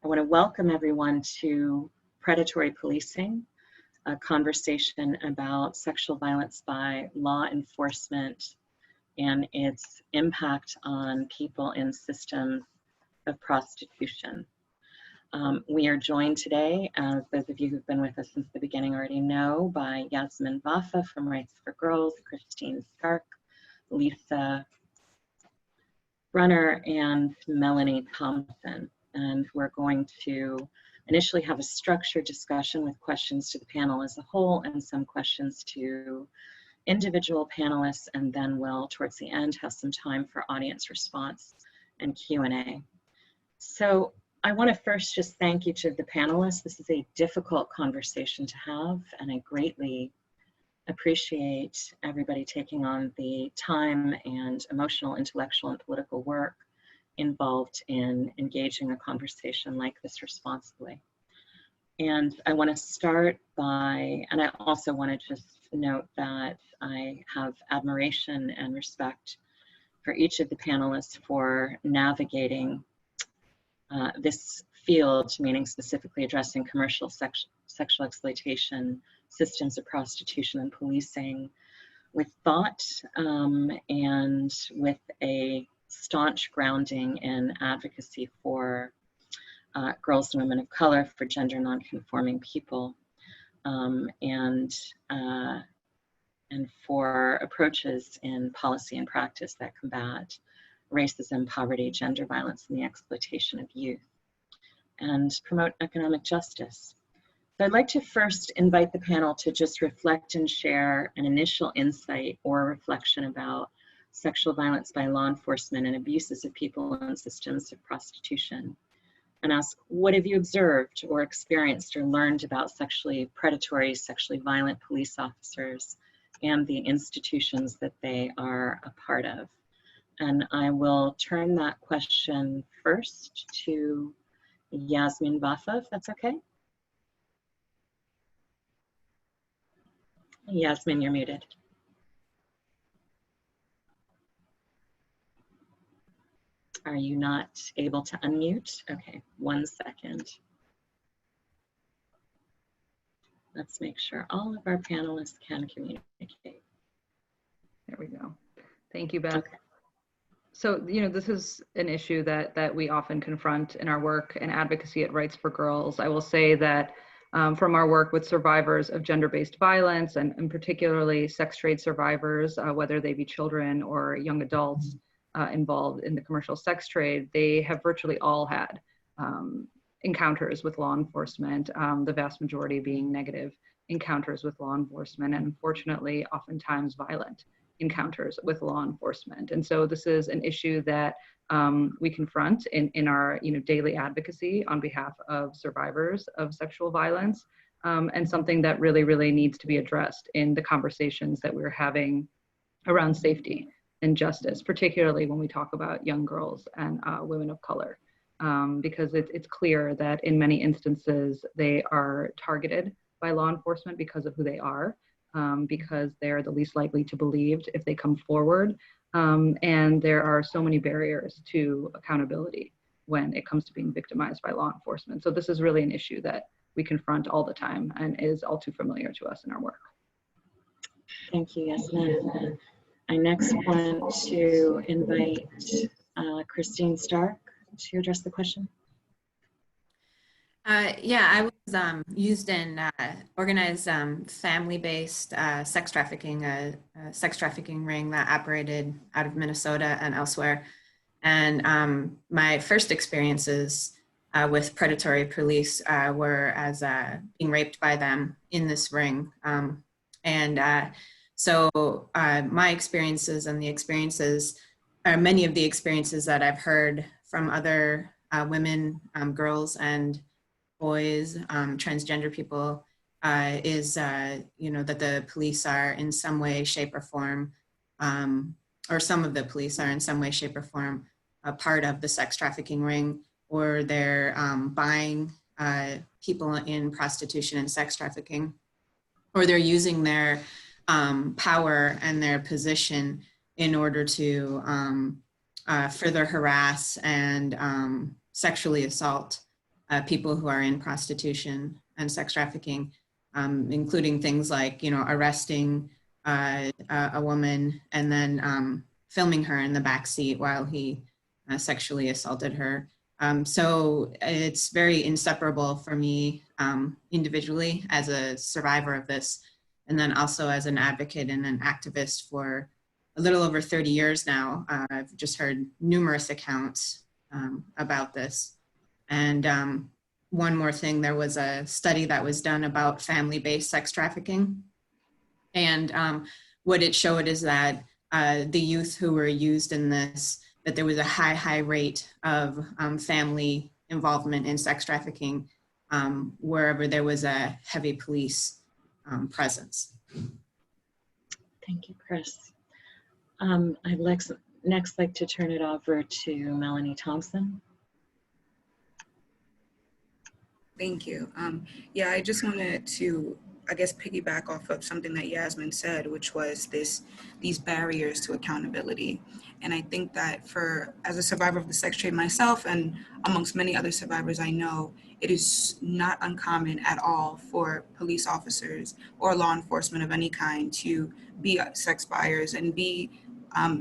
I want to welcome everyone to Predatory Policing, a conversation about sexual violence by law enforcement and its impact on people in systems of prostitution. We are joined today, as those of you who've been with us since the beginning already know, by Yasmin Vafa from Rights for Girls, Christine Stark, Lisa Brunner, and Melanie Thompson. And we're going to initially have a structured discussion with questions to the panel as a whole and some questions to individual panelists, and then we'll, towards the end, have some time for audience response and Q&A. So I want to first just thank each of the panelists. This is a difficult conversation to have, and I greatly appreciate everybody taking on the time and emotional, intellectual, and political work involved in engaging a conversation like this responsibly. And I want to start by, and I also want to just note that I have admiration and respect for each of the panelists for navigating this field, meaning specifically addressing commercial sexual exploitation, systems of prostitution and policing, with thought and with a staunch grounding in advocacy for girls and women of color, for gender nonconforming people, and for approaches in policy and practice that combat racism, poverty, gender violence, and the exploitation of youth, and promote economic justice. So I'd like to first invite the panel to just reflect and share an initial insight or reflection about sexual violence by law enforcement and abuses of people in systems of prostitution, and ask, what have you observed or experienced or learned about sexually predatory, sexually violent police officers and the institutions that they are a part of? And I will turn that question first to Yasmin Vafa, if that's okay. Yasmin, you're muted. Are you not able to unmute? Okay, 1 second. Let's make sure all of our panelists can communicate. There we go. Thank you, Beth. Okay. So, this is an issue that we often confront in our work and advocacy at Rights for Girls. I will say that from our work with survivors of gender-based violence and particularly sex trade survivors, whether they be children or young adults involved in the commercial sex trade, they have virtually all had encounters with law enforcement, the vast majority being negative encounters with law enforcement, and unfortunately, oftentimes violent encounters with law enforcement. And so this is an issue that we confront in our daily advocacy on behalf of survivors of sexual violence, and something that really needs to be addressed in the conversations that we're having around safety and justice, particularly when we talk about young girls and women of color, because it's clear that in many instances they are targeted by law enforcement because of who they are, because they're the least likely to be believed if they come forward. And there are so many barriers to accountability when it comes to being victimized by law enforcement. So this is really an issue that we confront all the time and is all too familiar to us in our work. Thank you, Yasmin. I next want to invite Christine Stark to address the question. Yeah, I was used in organized family-based sex trafficking, a sex trafficking ring that operated out of Minnesota and elsewhere. And my first experiences with predatory police were as being raped by them in this ring. So my experiences and the experiences, or many of the experiences that I've heard from other women, girls, and boys, transgender people, is that the police are in some way, shape, or form, or some of the police are in some way, shape, or form a part of the sex trafficking ring, or they're buying people in prostitution and sex trafficking, or they're using their power and their position in order to further harass and sexually assault people who are in prostitution and sex trafficking, including things like, arresting a woman and then filming her in the backseat while he sexually assaulted her. So it's very inseparable for me individually as a survivor of this, and then also as an advocate and an activist for a little over 30 years now. I've just heard numerous accounts about this. And one more thing, there was a study that was done about family-based sex trafficking. And what it showed is that the youth who were used in this, that there was a high rate of family involvement in sex trafficking wherever there was a heavy police presence. Thank you, Chris. I'd next like to turn it over to Melanie Thompson. Thank you. Yeah, I just wanted to, I guess, piggyback off of something that Yasmin said, which was these barriers to accountability. And I think that as a survivor of the sex trade myself, and amongst many other survivors I know, it is not uncommon at all for police officers or law enforcement of any kind to be sex buyers and be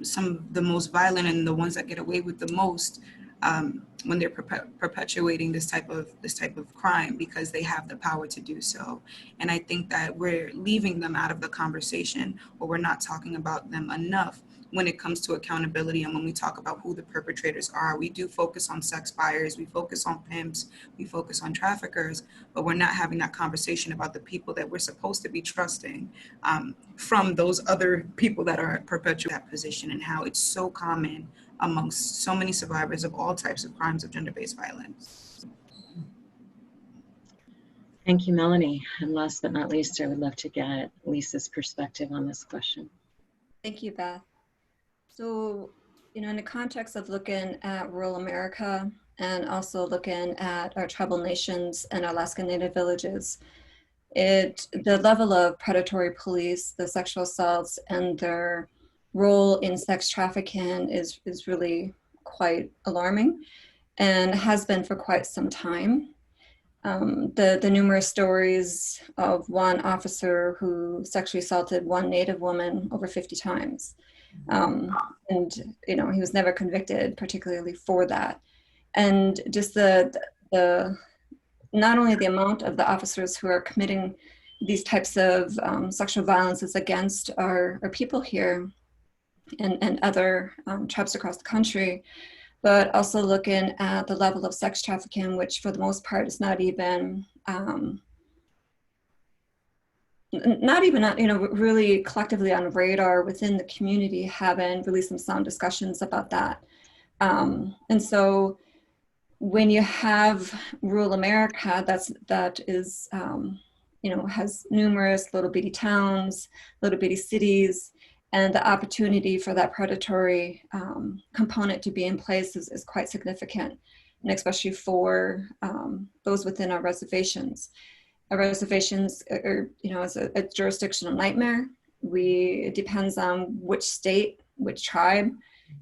some of the most violent and the ones that get away with the most when they're perpetuating this type of crime, because they have the power to do so. And I think that we're leaving them out of the conversation, or we're not talking about them enough when it comes to accountability. And when we talk about who the perpetrators are, we do focus on sex buyers, we focus on pimps, we focus on traffickers, but we're not having that conversation about the people that we're supposed to be trusting from those other people that are perpetuating that position, and how it's so common amongst so many survivors of all types of crimes of gender-based violence. Thank you, Melanie. And last but not least, I would love to get Lisa's perspective on this question. Thank you, Beth. So, in the context of looking at rural America and also looking at our tribal nations and Alaska Native villages, the level of predatory police, the sexual assaults, and their role in sex trafficking is really quite alarming, and has been for quite some time. The numerous stories of one officer who sexually assaulted one Native woman over 50 times. And he was never convicted particularly for that. And just the not only the amount of the officers who are committing these types of sexual violences against our people here and other tribes across the country, but also looking at the level of sex trafficking, which for the most part is not even really collectively on radar within the community, having really some sound discussions about that. And so when you have rural America that is has numerous little bitty towns, little bitty cities, and the opportunity for that predatory component to be in place is quite significant, and especially for those within our reservations. Our reservations are, is a jurisdictional nightmare. It depends on which state, which tribe,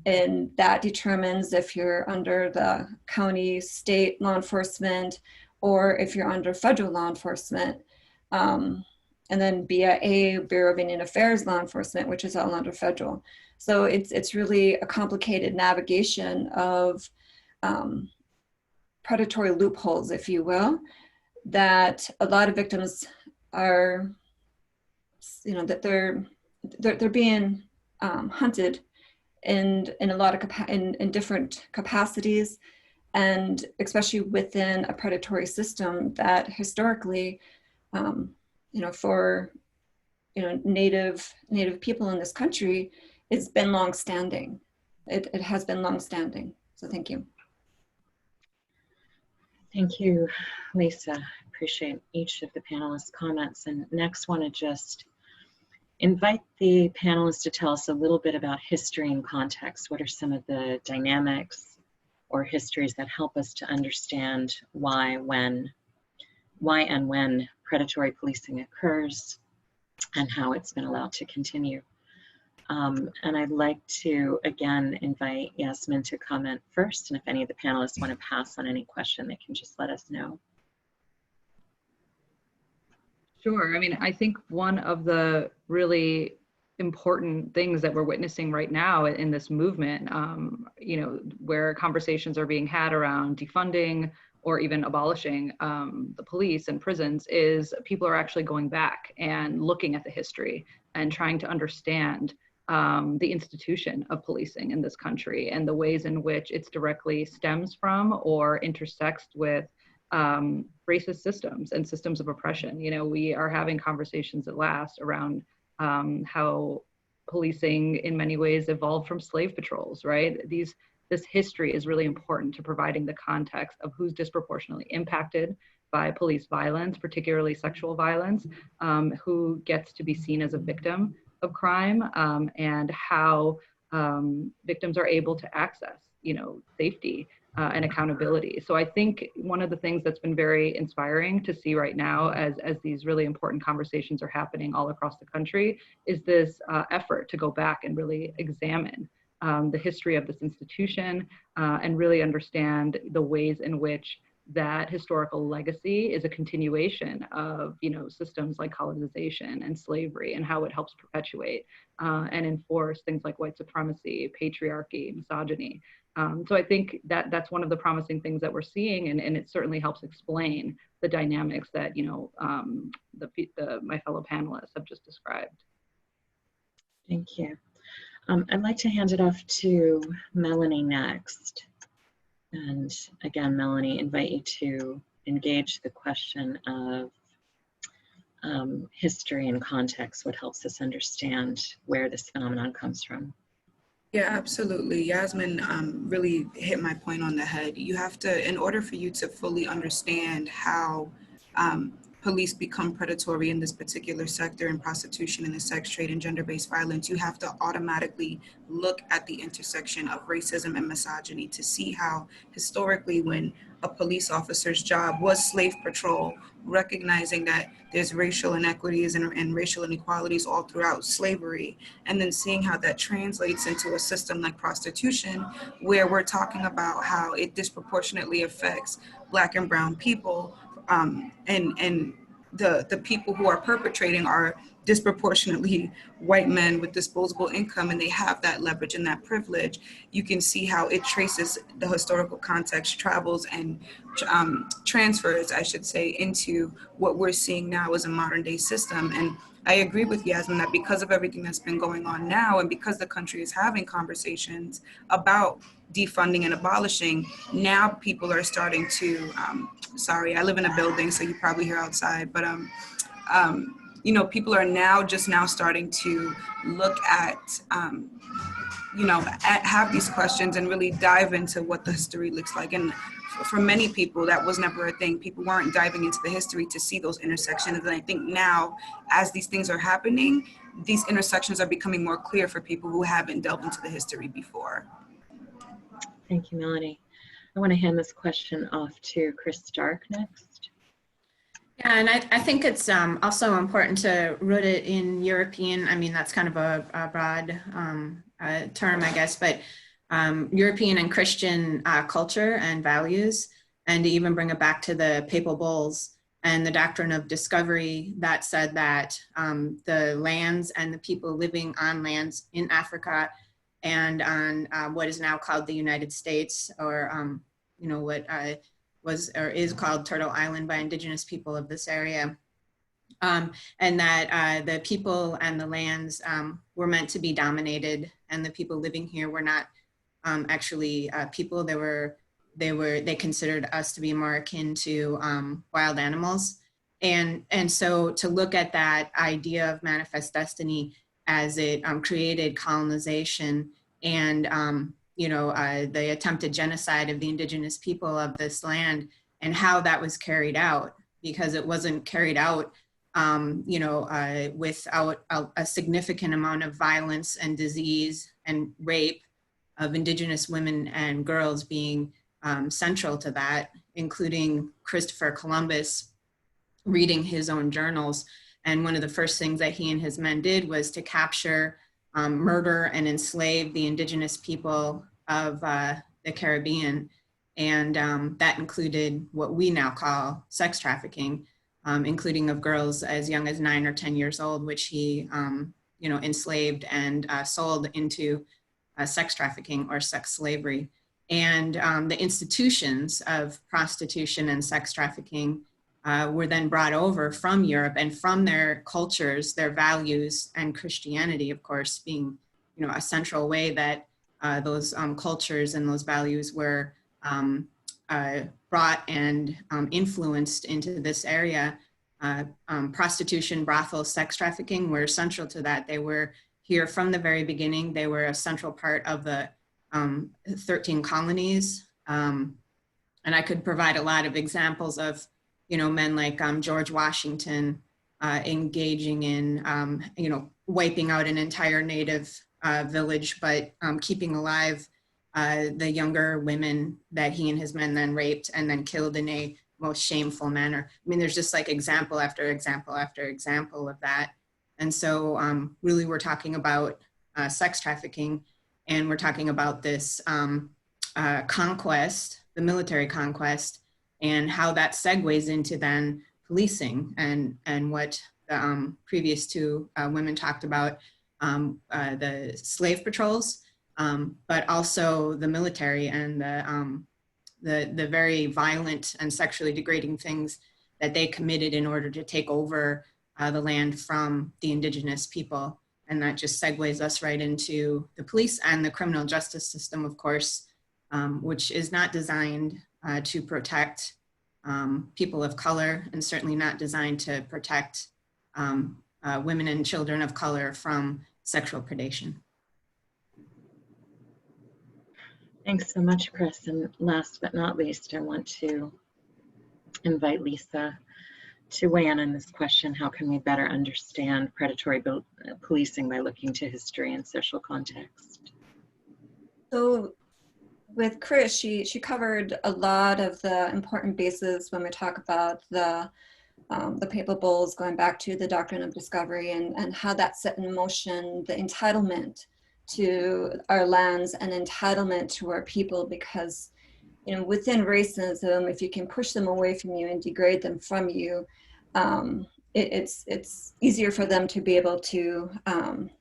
and that determines if you're under the county, state law enforcement, or if you're under federal law enforcement. And then BIA, Bureau of Indian Affairs law enforcement, which is all under federal. So it's really a complicated navigation of predatory loopholes, if you will, that a lot of victims are, that they're being hunted in a lot of in different capacities, and especially within a predatory system that historically, for Native people in this country, it's been long-standing. It has been long-standing. So thank you. Thank you, Lisa. Appreciate each of the panelists' comments. And next, want to just invite the panelists to tell us a little bit about history and context. What are some of the dynamics or histories that help us to understand why and when predatory policing occurs, and how it's been allowed to continue? And I'd like to, again, invite Yasmin to comment first. And if any of the panelists want to pass on any question, they can just let us know. Sure. I mean, I think one of the really important things that we're witnessing right now in this movement, you know, where conversations are being had around defunding or even abolishing the police and prisons, is people are actually going back and looking at the history and trying to understand the institution of policing in this country and the ways in which it's directly stems from or intersects with racist systems and systems of oppression. You know, we are having conversations at last around how policing in many ways evolved from slave patrols, right? This history is really important to providing the context of who's disproportionately impacted by police violence, particularly sexual violence, who gets to be seen as a victim of crime, and how victims are able to access, you know, safety and accountability. So I think one of the things that's been very inspiring to see right now as these really important conversations are happening all across the country is this effort to go back and really examine the history of this institution and really understand the ways in which that historical legacy is a continuation of, you know, systems like colonization and slavery, and how it helps perpetuate and enforce things like white supremacy, patriarchy, misogyny. So I think that that's one of the promising things that we're seeing, and it certainly helps explain the dynamics that, you know, my fellow panelists have just described. Thank you. I'd like to hand it off to Melanie next. And again, Melanie, invite you to engage the question of history and context, what helps us understand where this phenomenon comes from. Yeah, absolutely. Yasmin really hit my point on the head. You have to, in order for you to fully understand how police become predatory in this particular sector, in prostitution and the sex trade and gender-based violence, you have to automatically look at the intersection of racism and misogyny to see how historically, when a police officer's job was slave patrol, recognizing that there's racial inequities and racial inequalities all throughout slavery, and then seeing how that translates into a system like prostitution, where we're talking about how it disproportionately affects Black and brown people, and the people who are perpetrating are disproportionately white men with disposable income, and they have that leverage and that privilege. You can see how it traces the historical context, travels and transfers, I should say, into what we're seeing now as a modern day system. And I agree with Yasmin that because of everything that's been going on now, and because the country is having conversations about defunding and abolishing, now people are starting to, sorry, I live in a building, so you probably hear outside, but you know, people are now starting to look at, you know, have these questions and really dive into what the history looks like. And for many people, that was never a thing. People weren't diving into the history to see those intersections. And I think now, as these things are happening, these intersections are becoming more clear for people who haven't delved into the history before. Thank you, Melanie. I want to hand this question off to Chris Stark next. Yeah, and I think it's also important to root it in European, I mean, that's kind of a broad term, I guess, but European and Christian culture and values, and to even bring it back to the papal bulls and the doctrine of discovery that said that the lands and the people living on lands in Africa and on what is now called the United States, or you know, what was or is called Turtle Island by indigenous people of this area, and that the people and the lands were meant to be dominated, and the people living here were not actually people. They considered us to be more akin to wild animals, and so to look at that idea of manifest destiny as it created colonization and you know, the attempted genocide of the indigenous people of this land, and how that was carried out, because it wasn't carried out, you know, without a significant amount of violence and disease and rape of indigenous women and girls being central to that, including Christopher Columbus reading his own journals. And one of the first things that he and his men did was to capture murder and enslave the indigenous people of the Caribbean. And that included what we now call sex trafficking, including of girls as young as 9 or 10 years old, which he enslaved and sold into sex trafficking or sex slavery. And the institutions of prostitution and sex trafficking were then brought over from Europe and from their cultures, their values, and Christianity, of course, being a central way that those cultures and those values were brought and influenced into this area. Prostitution, brothels, sex trafficking were central to that. They were here from the very beginning. They were a central part of the 13 colonies. And I could provide a lot of examples of men like George Washington engaging in, wiping out an entire native village, but keeping alive the younger women that he and his men then raped and then killed in a most shameful manner. I mean, there's just like example after example after example of that. And so really we're talking about sex trafficking, and we're talking about this conquest, the military conquest, and how that segues into then policing and what the previous two women talked about, the slave patrols, but also the military and the very violent and sexually degrading things that they committed in order to take over the land from the indigenous people. And that just segues us right into the police and the criminal justice system, of course, which is not designed to protect people of color, and certainly not designed to protect women and children of color from sexual predation. Thanks so much, Chris. And last but not least, I want to invite Lisa to weigh in on this question: how can we better understand predatory policing by looking to history and social context? So with Chris, she covered a lot of the important bases when we talk about the papal bulls, going back to the doctrine of discovery and how that set in motion the entitlement to our lands and entitlement to our people, because within racism, if you can push them away from you and degrade them from you, it's easier for them to be able to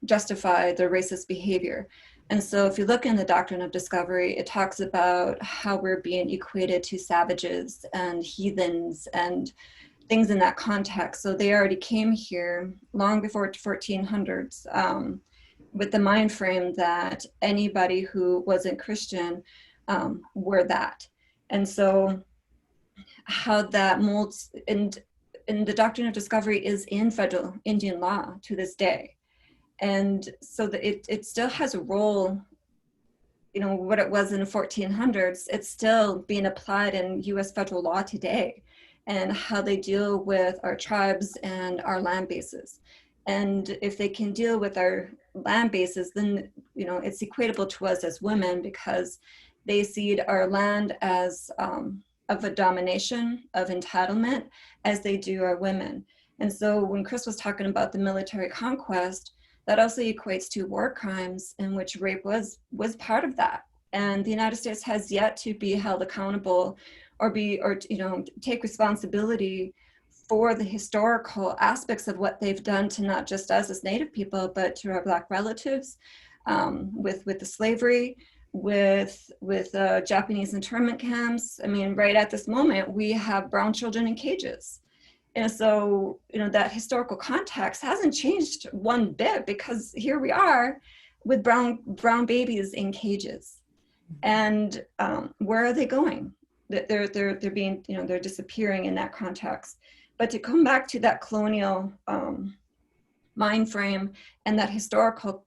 justify their racist behavior. And so if you look in the doctrine of discovery, it talks about how we're being equated to savages and heathens and things in that context. So they already came here long before 1400s with the mind frame that anybody who wasn't Christian were that. And so how that molds in the doctrine of discovery is in federal Indian law to this day. And so that it still has a role, what it was in the 1400s, it's still being applied in US federal law today, and how they deal with our tribes and our land bases. And if they can deal with our land bases, then it's equatable to us as women, because they see our land as of a domination, of entitlement, as they do our women. And so when Chris was talking about the military conquest, that also equates to war crimes, in which rape was part of that. And the United States has yet to be held accountable or take responsibility for the historical aspects of what they've done to not just us as Native people, but to our Black relatives, with the slavery, with Japanese internment camps. I mean, right at this moment, we have brown children in cages. And so, that historical context hasn't changed one bit, because here we are with brown babies in cages. And where are they going? They're being, they're disappearing in that context. But to come back to that colonial mind frame and that historical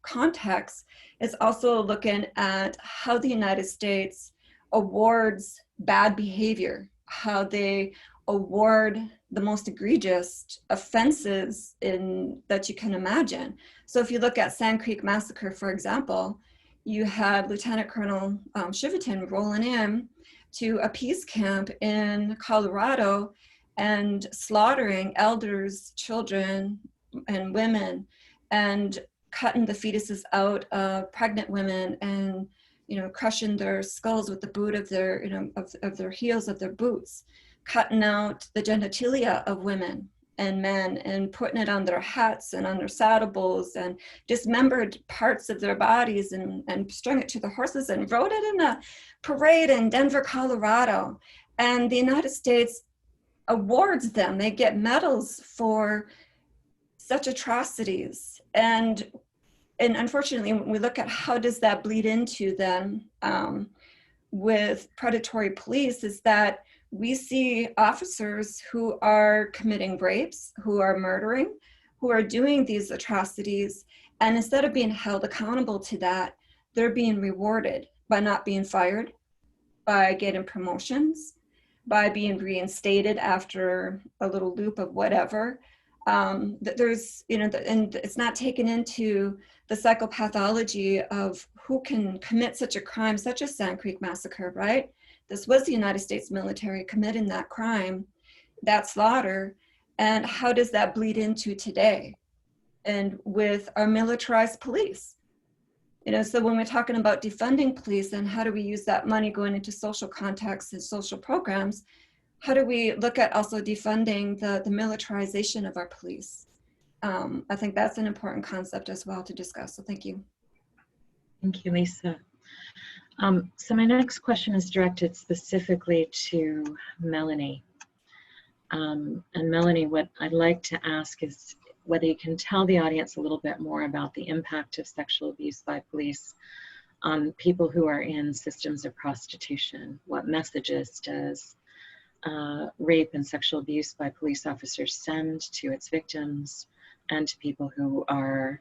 context, is also looking at how the United States awards bad behavior, how they award the most egregious offenses that you can imagine. So if you look at Sand Creek Massacre, for example, you had Lieutenant Colonel Chivitan rolling in to a peace camp in Colorado and slaughtering elders, children, and women, and cutting the fetuses out of pregnant women and, you know, crushing their skulls with the boot of their, you know, of their heels of their boots, cutting out the genitalia of women and men and putting it on their hats and on their saddlebags and dismembered parts of their bodies and strung it to the horses and rode it in a parade in Denver, Colorado. And the United States awards them. They get medals for such atrocities. And unfortunately, when we look at how does that bleed into then with predatory police, is that we see officers who are committing rapes, who are murdering, who are doing these atrocities. And instead of being held accountable to that, they're being rewarded by not being fired, by getting promotions, by being reinstated after a little loop of whatever. There's, you know, and it's not taken into the psychopathology of who can commit such a crime, such as Sand Creek Massacre, right? This was the United States military committing that crime, that slaughter, and how does that bleed into today? And with our militarized police, you know, so when we're talking about defunding police and how do we use that money going into social contexts and social programs, how do we look at also defunding the militarization of our police? I think that's an important concept as well to discuss, so thank you. Thank you, Lisa. So my next question is directed specifically to Melanie. And Melanie, what I'd like to ask is whether you can tell the audience a little bit more about the impact of sexual abuse by police on people who are in systems of prostitution. What messages does rape and sexual abuse by police officers send to its victims and to people who are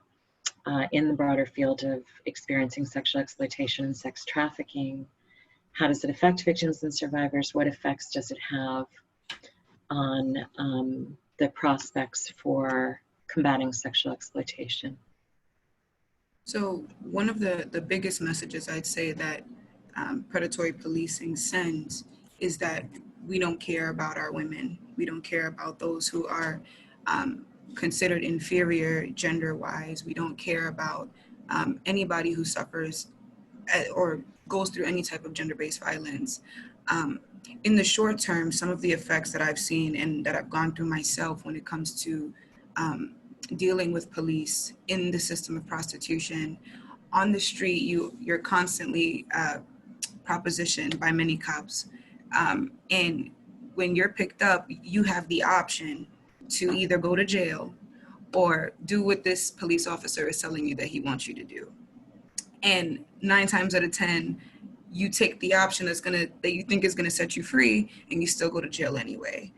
in the broader field of experiencing sexual exploitation and sex trafficking? How does it affect victims and survivors? What effects does it have on the prospects for combating sexual exploitation? So one of the biggest messages I'd say that predatory policing sends is that we don't care about our women. We don't care about those who are considered inferior gender-wise. We don't care about anybody who suffers or goes through any type of gender-based violence. In the short term, some of the effects that I've seen and that I've gone through myself when it comes to dealing with police in the system of prostitution, on the street, you're constantly propositioned by many cops. And when you're picked up, you have the option to either go to jail or do what this police officer is telling you that he wants you to do. And 9 times out of 10, you take the option that you think is gonna set you free, and you still go to jail anyway.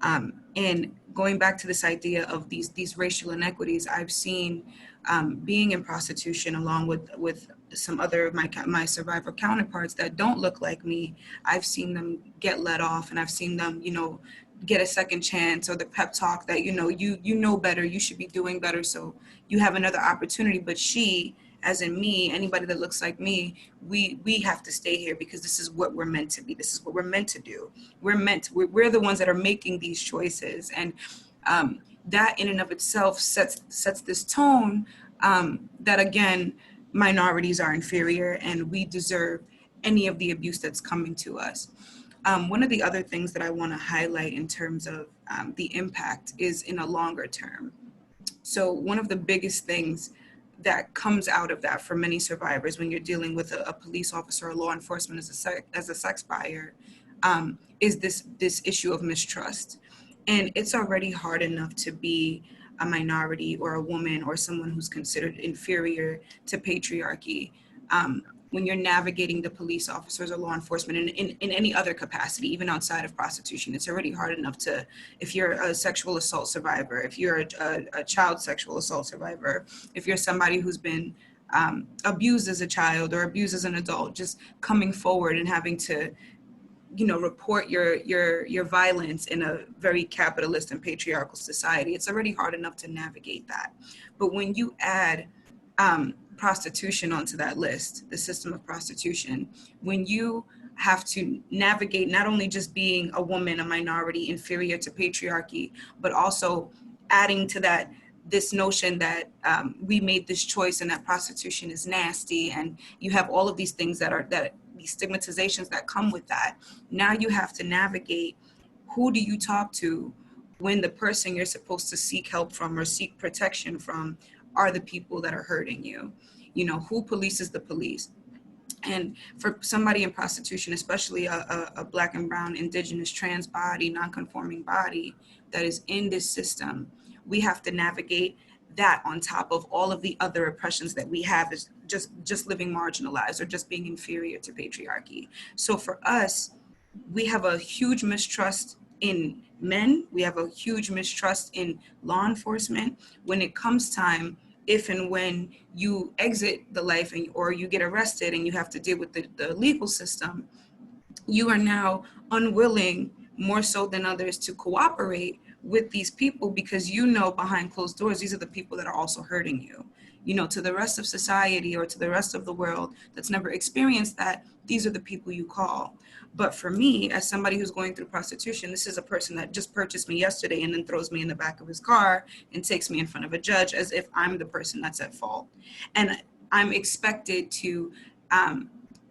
And going back to this idea of these racial inequities, I've seen being in prostitution along with some other of my survivor counterparts that don't look like me. I've seen them get let off, and I've seen them, you know, get a second chance, or the pep talk that, you know better, you should be doing better, so you have another opportunity. But she, as in me, anybody that looks like me, we have to stay here because this is what we're meant to be. This is what we're meant to do. We're the ones that are making these choices. And that in and of itself sets this tone that, again, minorities are inferior and we deserve any of the abuse that's coming to us. One of the other things that I want to highlight in terms of the impact is in a longer term. So one of the biggest things that comes out of that for many survivors when you're dealing with a police officer or law enforcement as a sex buyer is this issue of mistrust. And it's already hard enough to be a minority or a woman or someone who's considered inferior to patriarchy. When you're navigating the police officers or law enforcement in any other capacity, even outside of prostitution, it's already hard enough to, if you're a sexual assault survivor, if you're a child sexual assault survivor, if you're somebody who's been abused as a child or abused as an adult, just coming forward and having to, report your violence in a very capitalist and patriarchal society, it's already hard enough to navigate that. But when you add prostitution onto that list, the system of prostitution, when you have to navigate not only just being a woman, a minority, inferior to patriarchy, but also adding to that this notion that we made this choice and that prostitution is nasty, and you have all of these things that these stigmatizations that come with that. Now you have to navigate, who do you talk to when the person you're supposed to seek help from or seek protection from are the people that are hurting you? You know, who polices the police? And for somebody in prostitution, especially a Black and brown, indigenous, trans body, non-conforming body that is in this system, we have to navigate that on top of all of the other oppressions that we have as just living marginalized or just being inferior to patriarchy. So for us, we have a huge mistrust in men. We have a huge mistrust in law enforcement. When it comes time, if and when you exit the life or you get arrested and you have to deal with the legal system, you are now unwilling, more so than others, to cooperate with these people, because you know behind closed doors, these are the people that are also hurting you. You know, to the rest of society or to the rest of the world that's never experienced that, these are the people you call. But for me, as somebody who's going through prostitution, this is a person that just purchased me yesterday and then throws me in the back of his car and takes me in front of a judge as if I'm the person that's at fault. And I'm expected to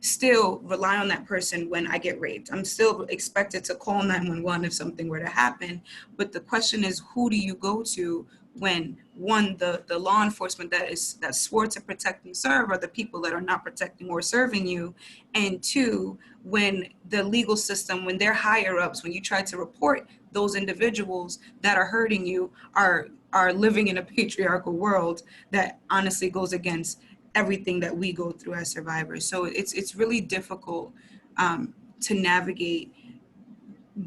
still rely on that person when I get raped. I'm still expected to call 911 if something were to happen. But the question is, who do you go to when, one, the law enforcement that swore to protect and serve are the people that are not protecting or serving you, and two, when the legal system, when they're higher ups, when you try to report those individuals that are hurting you, are living in a patriarchal world that honestly goes against everything that we go through as survivors. So it's really difficult to navigate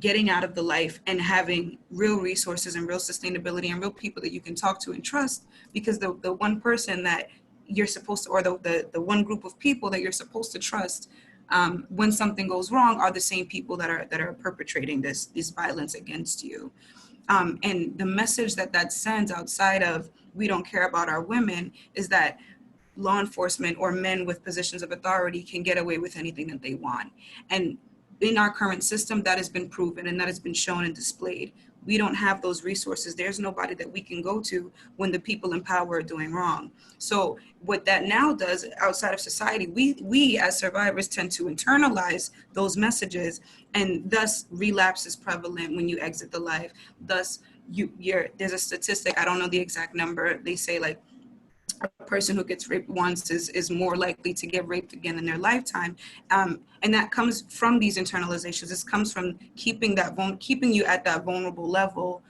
getting out of the life and having real resources and real sustainability and real people that you can talk to and trust, because the one person that you're supposed to, or the one group of people that you're supposed to trust when something goes wrong, are the same people that are perpetrating this violence against you. And the message that sends outside of we don't care about our women is that law enforcement or men with positions of authority can get away with anything that they want. And in our current system, that has been proven and that has been shown and displayed. We don't have those resources. There's nobody that we can go to when the people in power are doing wrong. So what that now does outside of society, we as survivors tend to internalize those messages, and thus relapse is prevalent when you exit the life. Thus, there's a statistic, I don't know the exact number, they say like a person who gets raped once is more likely to get raped again in their lifetime. And that comes from these internalizations. This comes from keeping you at that vulnerable level,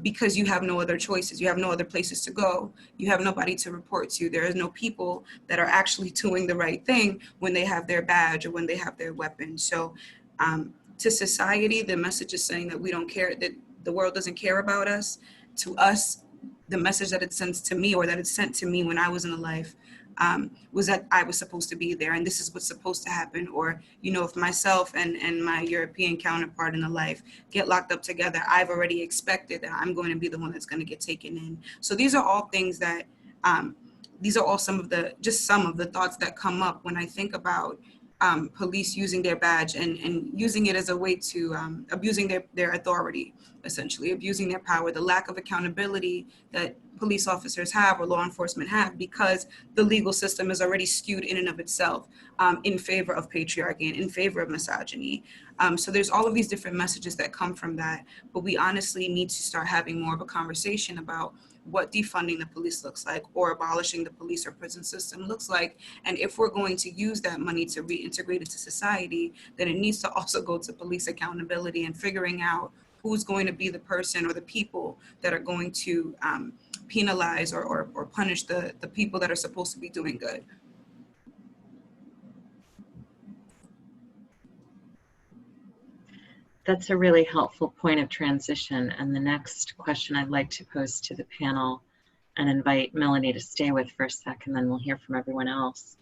because you have no other choices. You have no other places to go. You have nobody to report to. There is no people that are actually doing the right thing when they have their badge or when they have their weapon. So to society, the message is saying that we don't care, that the world doesn't care about us. To us, the message that it sends to me, or that it sent to me when I was in the life, was that I was supposed to be there and this is what's supposed to happen. Or, you know, if myself and my European counterpart in the life get locked up together, I've already expected that I'm going to be the one that's going to get taken in. So these are all things that, these are all some of the thoughts that come up when I think about police using their badge and using it as a way to abusing their authority, essentially abusing their power, the lack of accountability that police officers have or law enforcement have, because the legal system is already skewed in and of itself in favor of patriarchy and in favor of misogyny. So there's all of these different messages that come from that, but we honestly need to start having more of a conversation about what defunding the police looks like, or abolishing the police or prison system looks like. And if we're going to use that money to reintegrate into society, then it needs to also go to police accountability and figuring out who's going to be the person or the people that are going to penalize or punish the people that are supposed to be doing good. That's a really helpful point of transition. And the next question I'd like to pose to the panel and invite Melanie to stay with for a second, then we'll hear from everyone else,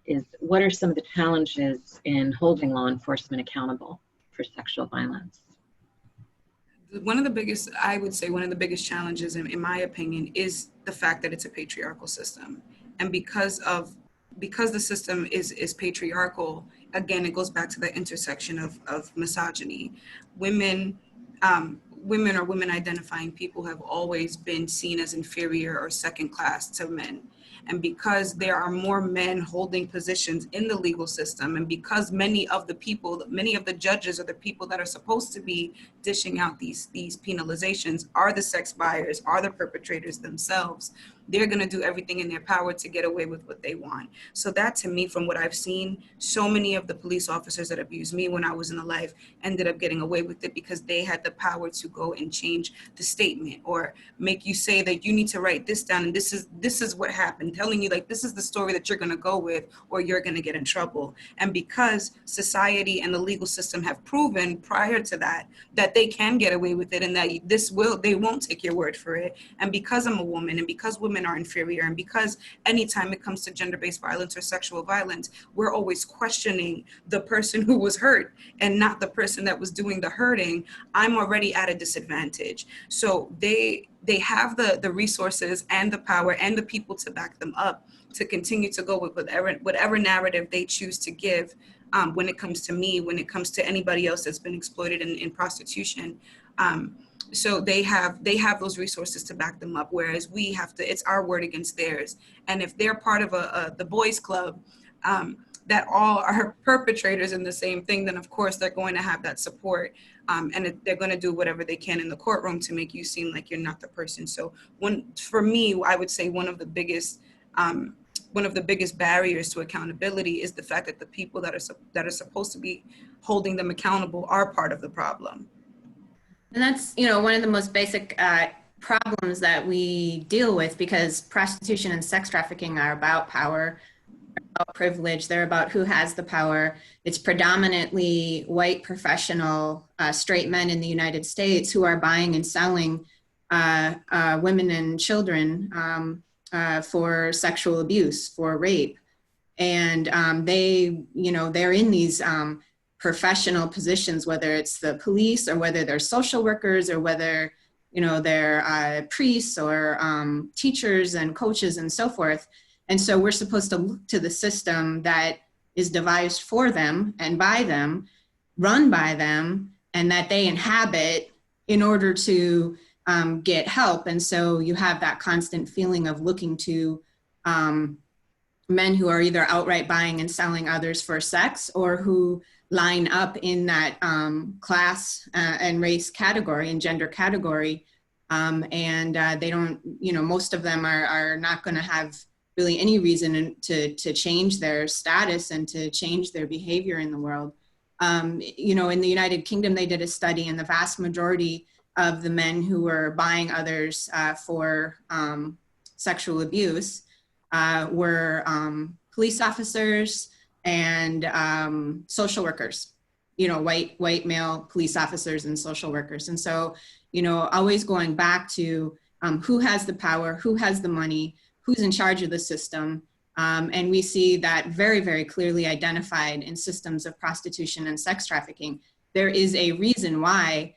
is what are some of the challenges in holding law enforcement accountable for sexual violence? One of the biggest challenges, in my opinion, is the fact that it's a patriarchal system. And because the system is patriarchal, again, it goes back to the intersection of misogyny. Women, women or women identifying people have always been seen as inferior or second class to men. And because there are more men holding positions in the legal system, and because many of the judges or the people that are supposed to be dishing out these penalizations are the sex buyers, are the perpetrators themselves, they're going to do everything in their power to get away with what they want. So that, to me, from what I've seen, so many of the police officers that abused me when I was in the life ended up getting away with it because they had the power to go and change the statement or make you say that you need to write this down and this is what happened, telling you like this is the story that you're going to go with or you're going to get in trouble. And because society and the legal system have proven prior to that they can get away with it and that they won't take your word for it. And because I'm a woman and because women are inferior and because anytime it comes to gender-based violence or sexual violence, we're always questioning the person who was hurt and not the person that was doing the hurting, I'm already at a disadvantage. So they have the resources and the power and the people to back them up to continue to go with whatever narrative they choose to give when it comes to me, when it comes to anybody else that's been exploited in prostitution. So they have those resources to back them up, whereas we have to, it's our word against theirs. And if they're part of the boys club that all are perpetrators in the same thing, then of course they're going to have that support. And they're going to do whatever they can in the courtroom to make you seem like you're not the person. So for me, I would say one of the biggest barriers to accountability is the fact that the people that are supposed to be holding them accountable are part of the problem. And that's, one of the most basic problems that we deal with, because prostitution and sex trafficking are about power, about privilege, they're about who has the power. It's predominantly white professional straight men in the United States who are buying and selling women and children for sexual abuse, for rape. And they're in these professional positions, whether it's the police or whether they're social workers or whether, they're priests or teachers and coaches and so forth. And so we're supposed to look to the system that is devised for them and by them, run by them, and that they inhabit in order to get help. And so you have that constant feeling of looking to men who are either outright buying and selling others for sex or who line up in that class and race category and gender category. And they don't, most of them are not going to have really any reason to change their status and to change their behavior in the world. In the United Kingdom, they did a study, and the vast majority of the men who were buying others for sexual abuse were police officers and social workers, white male police officers and social workers. And so, always going back to who has the power, who has the money, who's in charge of the system. And we see that very, very clearly identified in systems of prostitution and sex trafficking. There is a reason why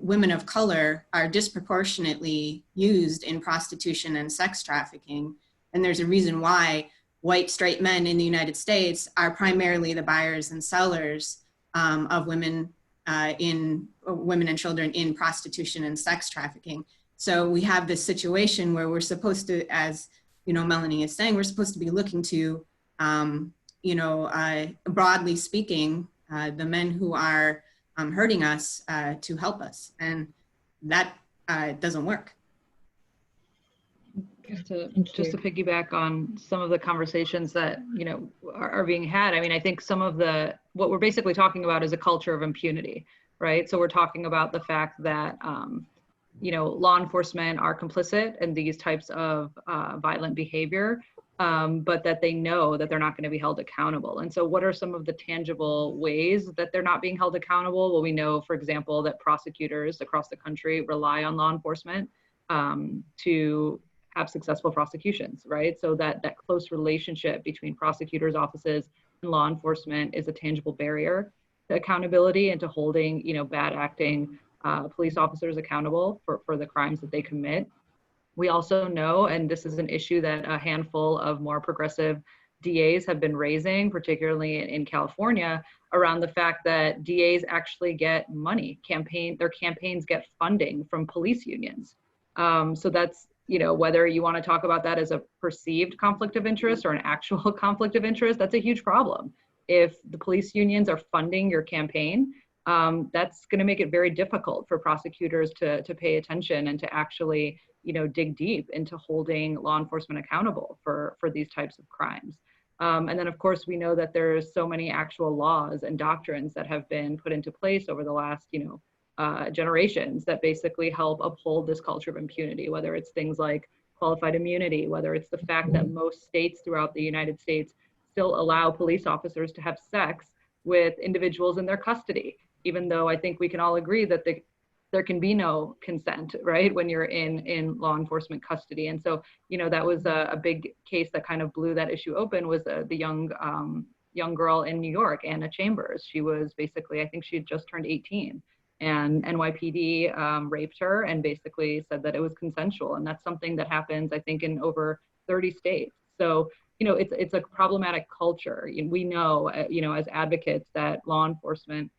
women of color are disproportionately used in prostitution and sex trafficking. And there's a reason why white straight men in the United States are primarily the buyers and sellers of women and children in prostitution and sex trafficking. So we have this situation where we're supposed to, as Melanie is saying, we're supposed to be looking to, broadly speaking, the men who are hurting us to help us, and that doesn't work. Just to piggyback on some of the conversations that are being had. I mean, I think some of what we're basically talking about is a culture of impunity, right? So we're talking about the fact that law enforcement are complicit in these types of violent behavior, but that they know that they're not going to be held accountable. And so what are some of the tangible ways that they're not being held accountable? Well, we know, for example, that prosecutors across the country rely on law enforcement to have successful prosecutions, right? So that close relationship between prosecutors' offices and law enforcement is a tangible barrier to accountability and to holding, bad acting police officers accountable for the crimes that they commit. We also know, and this is an issue that a handful of more progressive DAs have been raising, particularly in California, around the fact that DAs actually get money. Their campaigns get funding from police unions. So that's, you know, whether you want to talk about that as a perceived conflict of interest or an actual conflict of interest, that's a huge problem. If the police unions are funding your campaign, that's going to make it very difficult for prosecutors to pay attention and to actually, you know, dig deep into holding law enforcement accountable for these types of crimes. And then, of course, we know that there's so many actual laws and doctrines that have been put into place over the last, you know, generations that basically help uphold this culture of impunity, whether it's things like qualified immunity, whether it's the fact that most states throughout the United States still allow police officers to have sex with individuals in their custody, even though I think we can all agree that there can be no consent, right, when you're in law enforcement custody. And so, you know, that was a big case that kind of blew that issue open, was the young girl in New York, Anna Chambers. She was basically, I think she had just turned 18, and NYPD raped her and basically said that it was consensual. And that's something that happens, I think, in over 30 states. So, you know, it's a problematic culture. We know, you know, as advocates, that law enforcement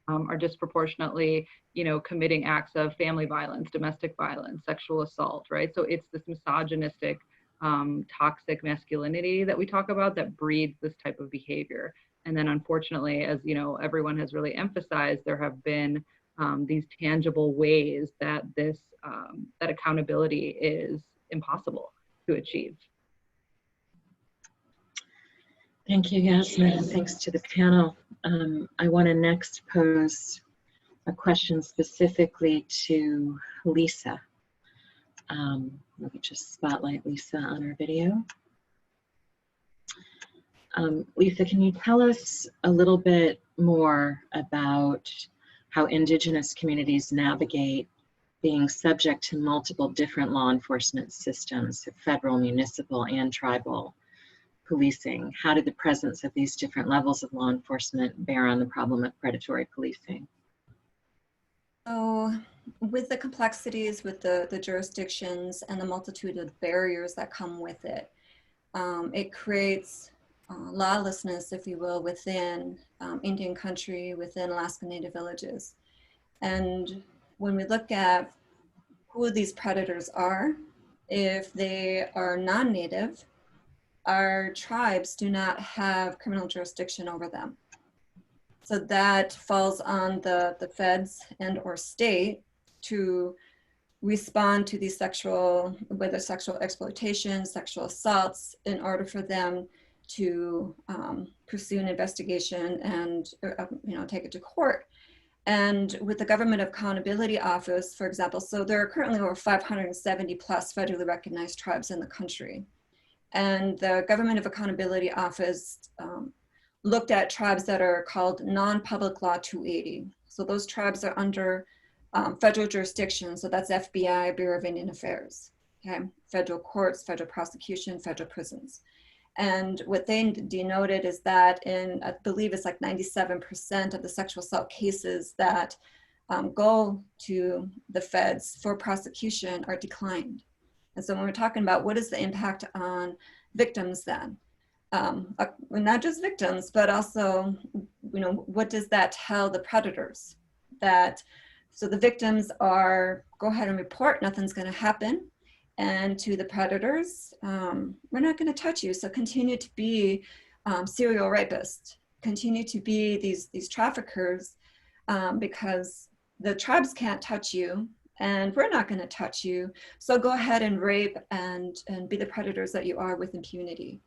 are disproportionately, you know, committing acts of family violence, domestic violence, sexual assault, right? So it's this misogynistic, toxic masculinity that we talk about that breeds this type of behavior. And then unfortunately, as you know, everyone has really emphasized, there have been these tangible ways that that accountability is impossible to achieve. Thank you, Yasmin. Thanks to the panel. I want to next pose a question specifically to Lisa. Let me just spotlight Lisa on our video. Lisa, can you tell us a little bit more about how Indigenous communities navigate being subject to multiple different law enforcement systems, federal, municipal, and tribal policing? How did the presence of these different levels of law enforcement bear on the problem of predatory policing? So with the complexities, with the jurisdictions and the multitude of barriers that come with it, it creates lawlessness, if you will, within Indian country, within Alaska Native villages. And when we look at who these predators are, if they are non-native, our tribes do not have criminal jurisdiction over them. So that falls on the feds and or state to respond to these whether sexual exploitation, sexual assaults, in order for them to pursue an investigation and you know, take it to court. And with the Government Accountability Office, for example, so there are currently over 570 plus federally recognized tribes in the country. And the Government of Accountability Office looked at tribes that are called non-public law 280. So those tribes are under federal jurisdiction. So that's FBI, Bureau of Indian Affairs, okay? Federal courts, federal prosecution, federal prisons. And what they denoted is that I believe it's like 97% of the sexual assault cases that go to the feds for prosecution are declined. And so when we're talking about what is the impact on victims then, not just victims, but also, you know, what does that tell the predators? So the victims are, go ahead and report, nothing's going to happen. And to the predators, we're not going to touch you. So continue to be serial rapists, continue to be these traffickers, because the tribes can't touch you and we're not going to touch you. So go ahead and rape and be the predators that you are with impunity.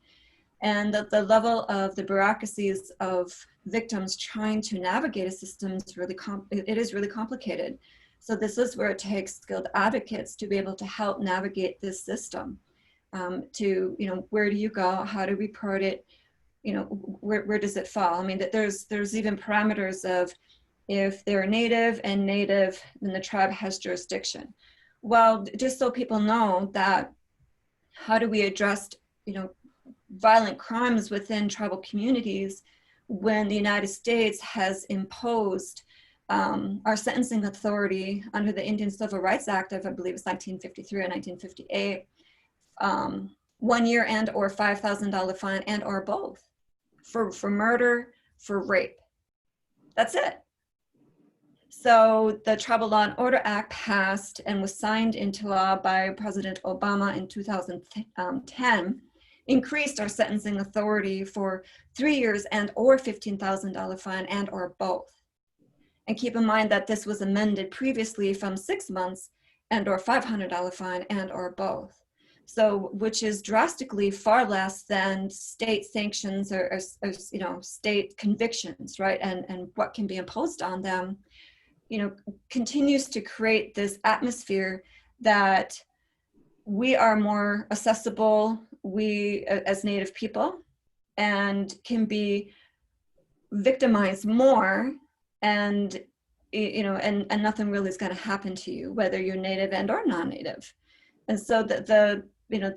And the level of the bureaucracies of victims trying to navigate a system is really complicated. So this is where it takes skilled advocates to be able to help navigate this system. To, you know, where do you go? How to report it? You know, where does it fall? I mean, there's even parameters of if they're native, then the tribe has jurisdiction. Well, just so people know that, how do we address, you know, violent crimes within tribal communities when the United States has imposed our sentencing authority under the Indian Civil Rights Act of, I believe it's 1953 or 1958, 1 year and or $5,000 fine and or both for murder, for rape. That's it. So the Tribal Law and Order Act passed and was signed into law by President Obama in 2010, increased our sentencing authority for 3 years and or $15,000 fine and or both. And keep in mind that this was amended previously from 6 months and or $500 fine and or both. So, which is drastically far less than state sanctions or you know, state convictions, right? And what can be imposed on them, you know, continues to create this atmosphere that we are more accessible, we as Native people, and can be victimized more, and you know, and nothing really is going to happen to you, whether you're Native and or non-Native. And so the you know,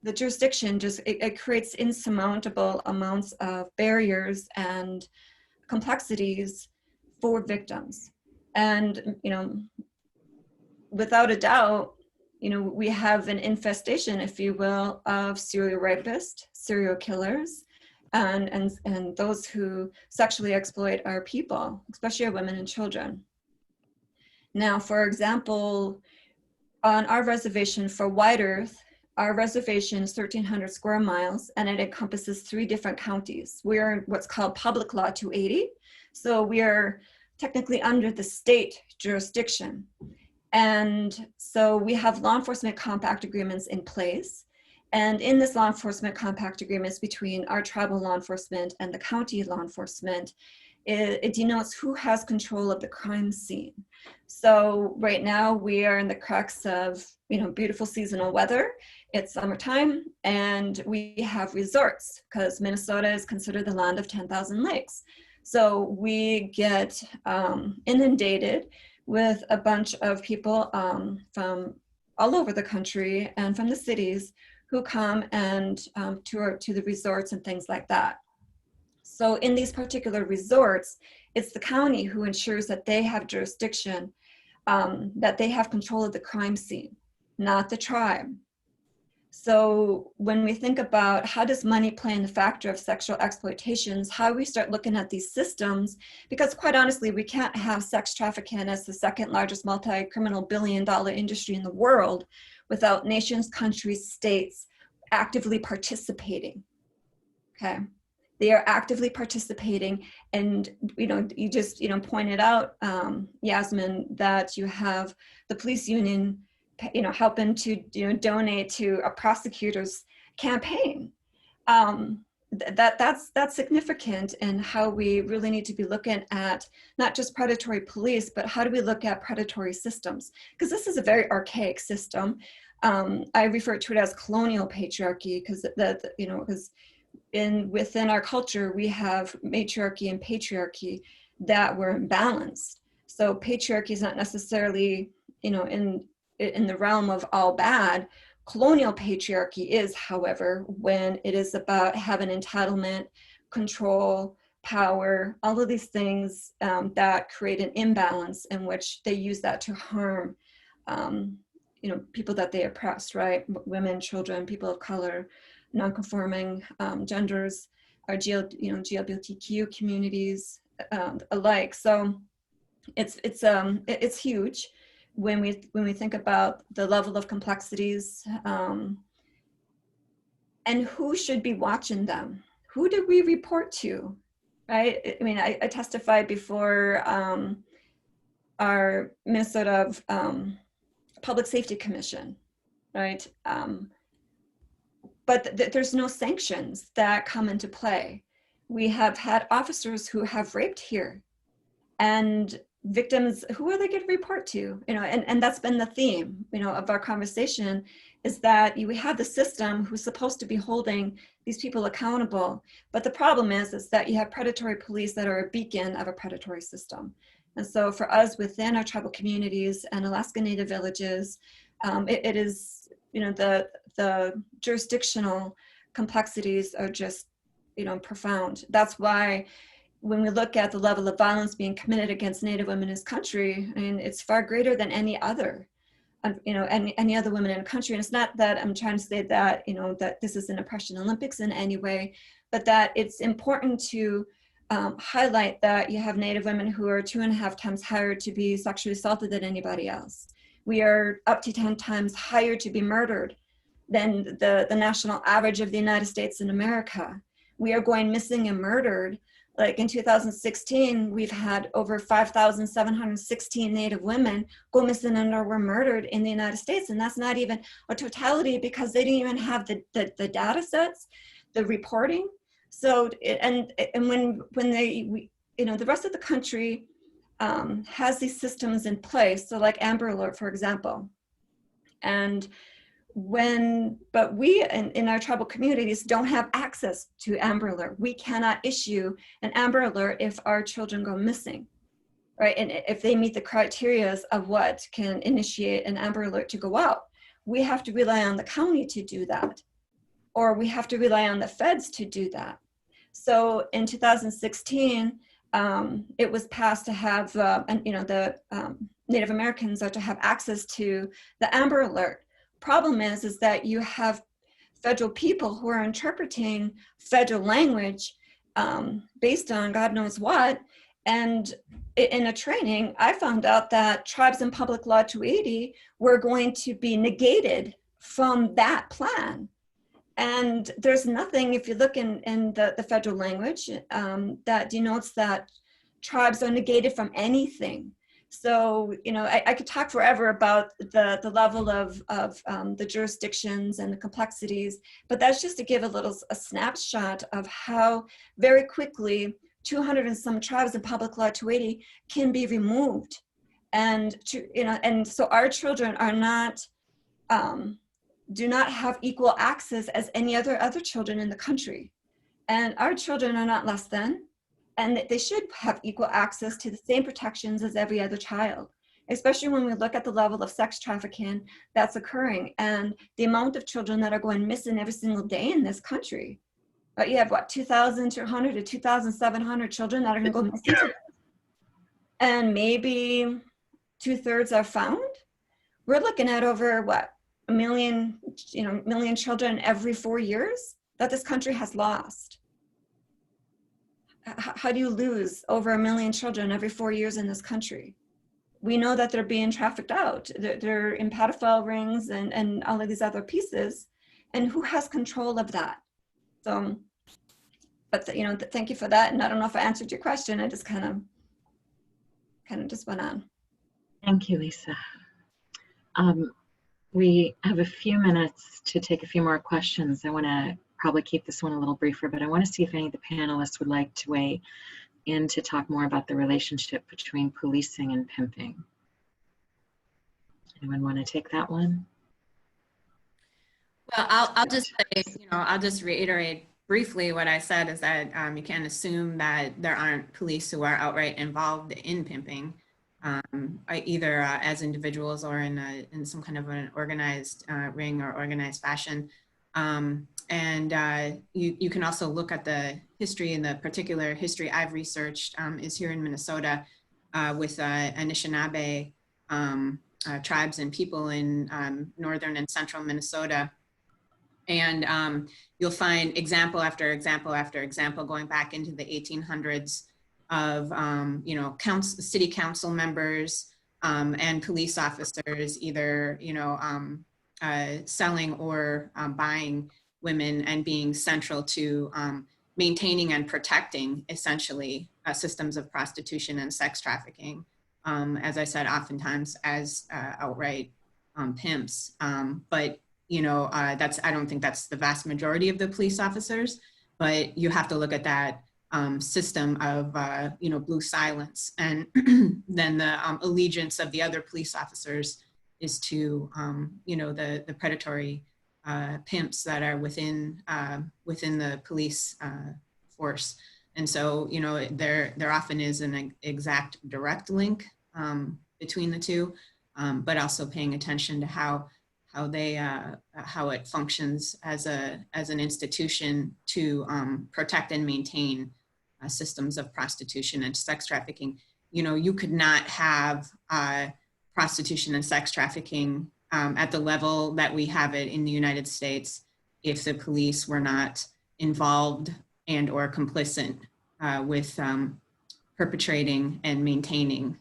the jurisdiction just, it creates insurmountable amounts of barriers and complexities for victims. And, you know, without a doubt, you know, we have an infestation, if you will, of serial rapists, serial killers, and those who sexually exploit our people, especially our women and children. Now, for example, on our reservation for White Earth, our reservation is 1,300 square miles, and it encompasses 3 different counties. We're in what's called Public Law 280. So we are technically under the state jurisdiction. And so we have law enforcement compact agreements in place. And in this law enforcement compact agreements between our tribal law enforcement and the county law enforcement, it denotes who has control of the crime scene. So right now we are in the crux of, you know, beautiful seasonal weather. It's summertime, and we have resorts because Minnesota is considered the land of 10,000 lakes. So we get inundated with a bunch of people from all over the country and from the cities who come and to the resorts and things like that. So in these particular resorts, it's the county who ensures that they have jurisdiction, that they have control of the crime scene, not the tribe. So when we think about how does money play in the factor of sexual exploitations, how we start looking at these systems, because quite honestly, we can't have sex trafficking as the 2nd largest multi-criminal billion-dollar industry in the world without nations, countries, states actively participating, okay? They are actively participating, and you know, you just pointed out, Yasmin, that you have the police union, helping to donate to a prosecutor's campaign. That's significant, and how we really need to be looking at not just predatory police, but how do we look at predatory systems? Because this is a very archaic system. I refer to it as colonial patriarchy, because within our culture, we have matriarchy and patriarchy that were imbalanced. So patriarchy is not necessarily, in the realm of all bad. Colonial patriarchy is, however, when it is about having entitlement, control, power, all of these things that create an imbalance in which they use that to harm, people that they oppress, right? Women, children, people of color, non-conforming genders, our GLBTQ communities alike. So it's huge when we think about the level of complexities and who should be watching them. Who did we report to, right? I mean, I testified before our Minnesota Public Safety Commission, right? But there's no sanctions that come into play. We have had officers who have raped here, and victims, who are they going to report to? And that's been the theme, of our conversation, is that we have the system who's supposed to be holding these people accountable. But the problem is that you have predatory police that are a beacon of a predatory system. And so for us within our tribal communities and Alaska Native villages, it is, the jurisdictional complexities are just, profound. That's why when we look at the level of violence being committed against Native women in this country, I mean, it's far greater than any other. you know, any other women in the country. And it's not that I'm trying to say that, you know, that this is an oppression Olympics in any way, but that it's important to highlight that you have Native women who are 2.5 times higher to be sexually assaulted than anybody else. We are up to 10 times higher to be murdered than the national average of the United States and America. We are going missing and murdered. Like in 2016, we've had over 5,716 Native women go missing and or were murdered in the United States. And that's not even a totality because they didn't even have the data sets, the reporting. So, and when they, you know, the rest of the country has these systems in place. So like Amber Alert, for example. And but we in our tribal communities don't have access to Amber Alert. We cannot issue an Amber Alert if our children go missing, right? And if they meet the criteria of what can initiate an Amber Alert to go out, we have to rely on the county to do that, or we have to rely on the feds to do that. So in 2016, it was passed to have, and you know, the Native Americans are to have access to the Amber Alert. Problem is that you have federal people who are interpreting federal language based on God knows what. And in a training, I found out that tribes in Public Law 280 were going to be negated from that plan. And there's nothing, if you look in the federal language, that denotes that tribes are negated from anything. So, you know, I could talk forever about the level of the jurisdictions and the complexities, but that's just to give a snapshot of how very quickly 200 and some tribes in Public Law 280 can be removed. And, you know, and so our children are not, do not have equal access as any other children in the country. And our children are not less than. And they should have equal access to the same protections as every other child, especially when we look at the level of sex trafficking that's occurring and the amount of children that are going missing every single day in this country. But you have what, 2,200 to 2,700 children that are going to go missing, and maybe 2/3 are found. We're looking at over what, a million children every 4 years that this country has lost. How do you lose over 1 million children every 4 years in this country? We know that they're being trafficked out. They're in pedophile rings and all of these other pieces. And who has control of that? So, but you know, thank you for that. And I don't know if I answered your question. I just kind of just went on. Thank you, Lisa. We have a few minutes to take a few more questions. I want to probably keep this one a little briefer, but I want to see if any of the panelists would like to weigh in to talk more about the relationship between policing and pimping. Anyone want to take that one? Well, I'll just say, you know, I'll just reiterate briefly what I said is that you can't assume that there aren't police who are outright involved in pimping, either as individuals or in some kind of an organized ring or organized fashion. And you can also look at the history, and the particular history I've researched is here in Minnesota with Anishinaabe tribes and people in northern and central Minnesota. And you'll find example after example after example going back into the 1800s of, you know, city council members and police officers either, you know, selling or buying women and being central to maintaining and protecting essentially systems of prostitution and sex trafficking. As I said, oftentimes as outright pimps. But, you know, I don't think that's the vast majority of the police officers, but you have to look at that system of, you know, blue silence. And then the allegiance of the other police officers is to, you know, the predatory pimps that are within the police force. And so, you know, there often is an exact direct link between the two, but also paying attention to how it functions as an institution to protect and maintain systems of prostitution and sex trafficking. You know, you could not have prostitution and sex trafficking at the level that we have it in the United States if the police were not involved and or complicit with perpetrating and maintaining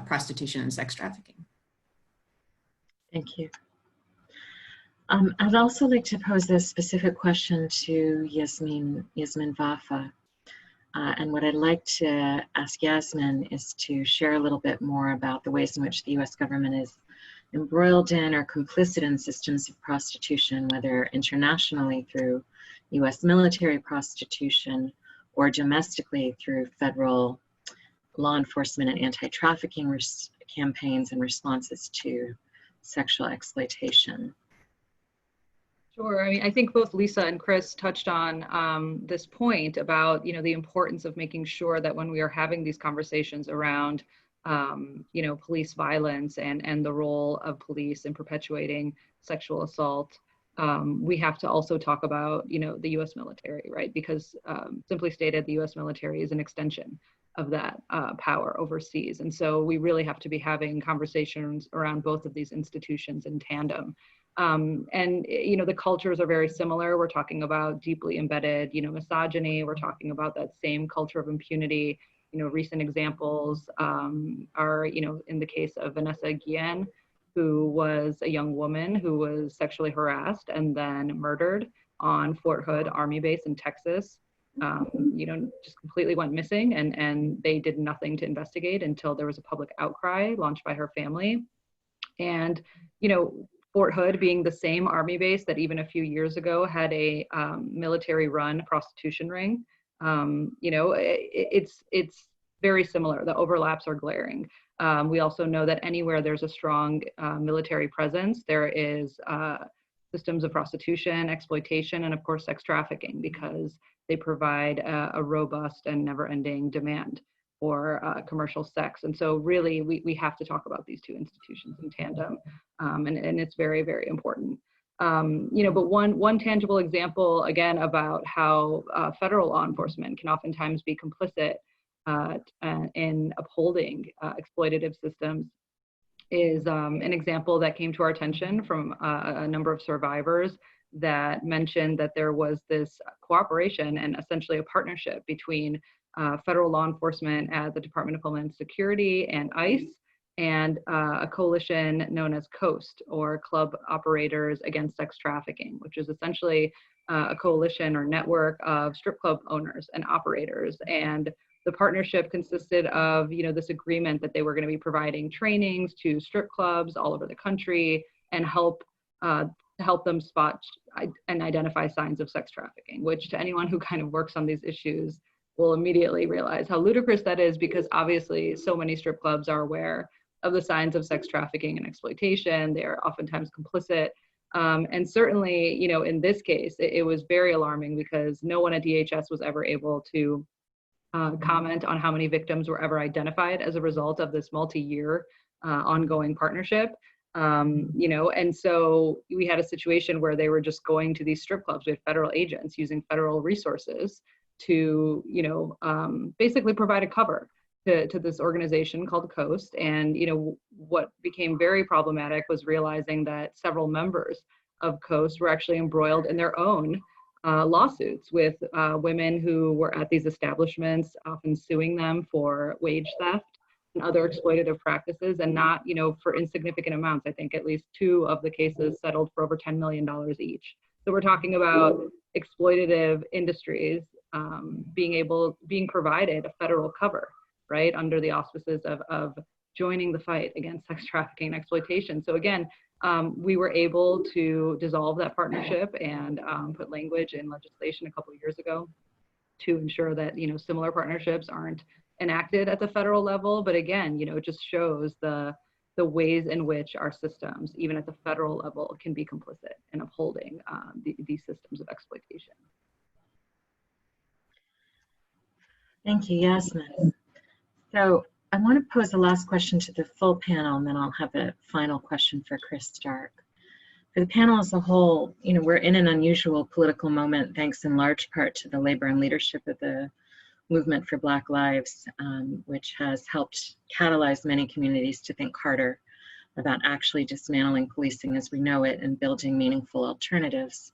prostitution and sex trafficking. Thank you. I'd also like to pose a specific question to Yasmin Vafa. And what I'd like to ask Yasmin is to share a little bit more about the ways in which the US government is embroiled in or complicit in systems of prostitution, whether internationally through US military prostitution or domestically through federal law enforcement and anti-trafficking campaigns and responses to sexual exploitation. Sure. I mean, I think both Lisa and Chris touched on this point about, the importance of making sure that when we are having these conversations around, police violence and the role of police in perpetuating sexual assault, we have to also talk about, the U.S. military, right? Because simply stated, the U.S. military is an extension of that power overseas. And so we really have to be having conversations around both of these institutions in tandem. The cultures are very similar. We're talking about deeply embedded, misogyny. We're talking about that same culture of impunity. Recent examples are, in the case of Vanessa Guillen, who was a young woman who was sexually harassed and then murdered on Fort Hood Army Base in Texas. Just completely went missing, and they did nothing to investigate until there was a public outcry launched by her family. And, Fort Hood being the same Army base that even a few years ago had a military-run prostitution ring, it's very similar. The overlaps are glaring. We also know that anywhere there's a strong military presence, there is systems of prostitution, exploitation, and of course sex trafficking, because they provide a robust and never-ending demand for commercial sex. And so really we have to talk about these two institutions in tandem, and it's very, very important. But one tangible example, again, about how federal law enforcement can oftentimes be complicit in upholding exploitative systems is an example that came to our attention from a number of survivors that mentioned that there was this cooperation and essentially a partnership between federal law enforcement at the Department of Homeland Security and ICE, and a coalition known as COAST, or Club Operators Against Sex Trafficking, which is essentially a coalition or network of strip club owners and operators. And the partnership consisted of, this agreement that they were going to be providing trainings to strip clubs all over the country and help them spot and identify signs of sex trafficking, which to anyone who kind of works on these issues will immediately realize how ludicrous that is, because obviously so many strip clubs are aware of the signs of sex trafficking and exploitation. They are oftentimes complicit. And certainly, in this case, it was very alarming because no one at DHS was ever able to comment on how many victims were ever identified as a result of this multi-year ongoing partnership. And so we had a situation where they were just going to these strip clubs with federal agents using federal resources to, basically provide a cover to this organization called COAST. And, what became very problematic was realizing that several members of COAST were actually embroiled in their own lawsuits with women who were at these establishments, often suing them for wage theft and other exploitative practices, and not, for insignificant amounts. I think at least 2 of the cases settled for over $10 million each. So we're talking about exploitative industries being provided a federal cover, right, under the auspices of joining the fight against sex trafficking and exploitation. So again, we were able to dissolve that partnership and put language in legislation a couple of years ago to ensure that, similar partnerships aren't enacted at the federal level. But again, it just shows the ways in which our systems, even at the federal level, can be complicit in upholding these systems of exploitation. Thank you, Yasmin. So I want to pose the last question to the full panel, and then I'll have a final question for Chris Stark. For the panel as a whole, we're in an unusual political moment, thanks in large part to the labor and leadership of the Movement for Black Lives, which has helped catalyze many communities to think harder about actually dismantling policing as we know it and building meaningful alternatives.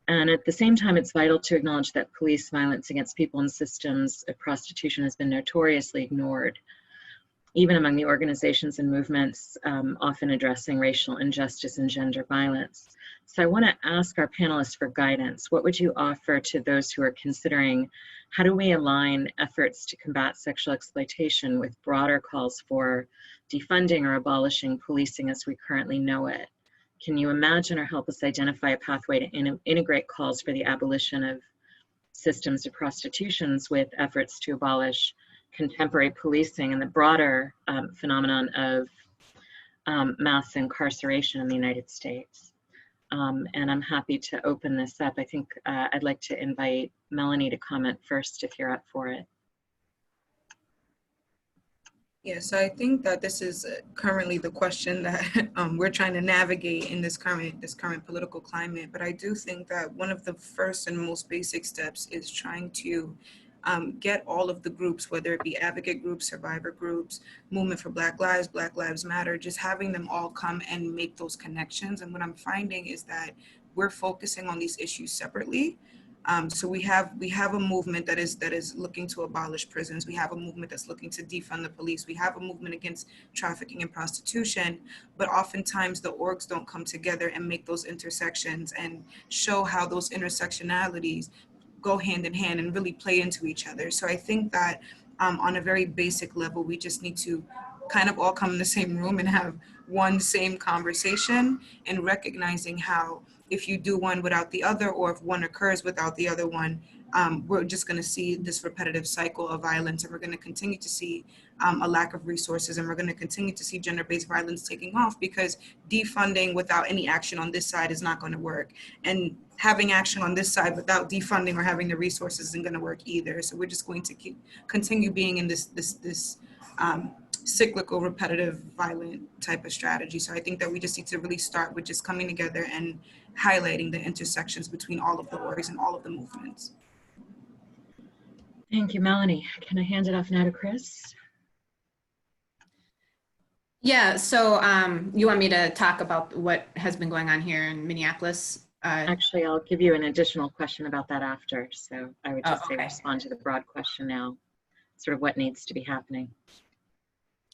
And at the same time, it's vital to acknowledge that police violence against people in systems of prostitution has been notoriously ignored, even among the organizations and movements often addressing racial injustice and gender violence. So I want to ask our panelists for guidance. What would you offer to those who are considering how do we align efforts to combat sexual exploitation with broader calls for defunding or abolishing policing as we currently know it? Can you imagine or help us identify a pathway to integrate calls for the abolition of systems of prostitutions with efforts to abolish contemporary policing and the broader phenomenon of mass incarceration in the United States? And I'm happy to open this up. I think I'd like to invite Melanie to comment first if you're up for it. Yes, I think that this is currently the question that we're trying to navigate in this current political climate. But I do think that one of the first and most basic steps is trying to get all of the groups, whether it be advocate groups, survivor groups, Movement for Black Lives Matter, just having them all come and make those connections. And what I'm finding is that we're focusing on these issues separately. So we have a movement that is looking to abolish prisons. We have a movement that's looking to defund the police. We have a movement against trafficking and prostitution, but oftentimes the orgs don't come together and make those intersections and show how those intersectionalities go hand in hand and really play into each other. So I think that on a very basic level, we just need to kind of all come in the same room and have one same conversation, and recognizing how if you do one without the other, or if one occurs without the other one, we're just going to see this repetitive cycle of violence, and we're going to continue to see a lack of resources, and we're going to continue to see gender-based violence taking off, because defunding without any action on this side is not going to work, and having action on this side without defunding or having the resources isn't going to work either. So we're just going to continue being in this cyclical, repetitive, violent type of strategy. So I think that we just need to really start with just coming together and highlighting the intersections between all of the orgs and all of the movements. Thank you, Melanie. Can I hand it off now to Chris? Yeah, so you want me to talk about what has been going on here in Minneapolis? Actually, I'll give you an additional question about that after. So I would just say okay. Respond to the broad question now, sort of what needs to be happening.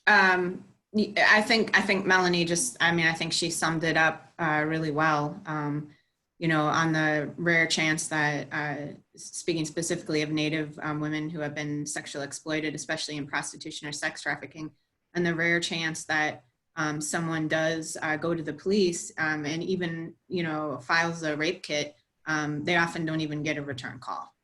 I think Melanie I think she summed it up really well. You know, on the rare chance that, speaking specifically of Native women who have been sexually exploited, especially in prostitution or sex trafficking, and the rare chance that someone does go to the police and even, you know, files a rape kit, they often don't even get a return call.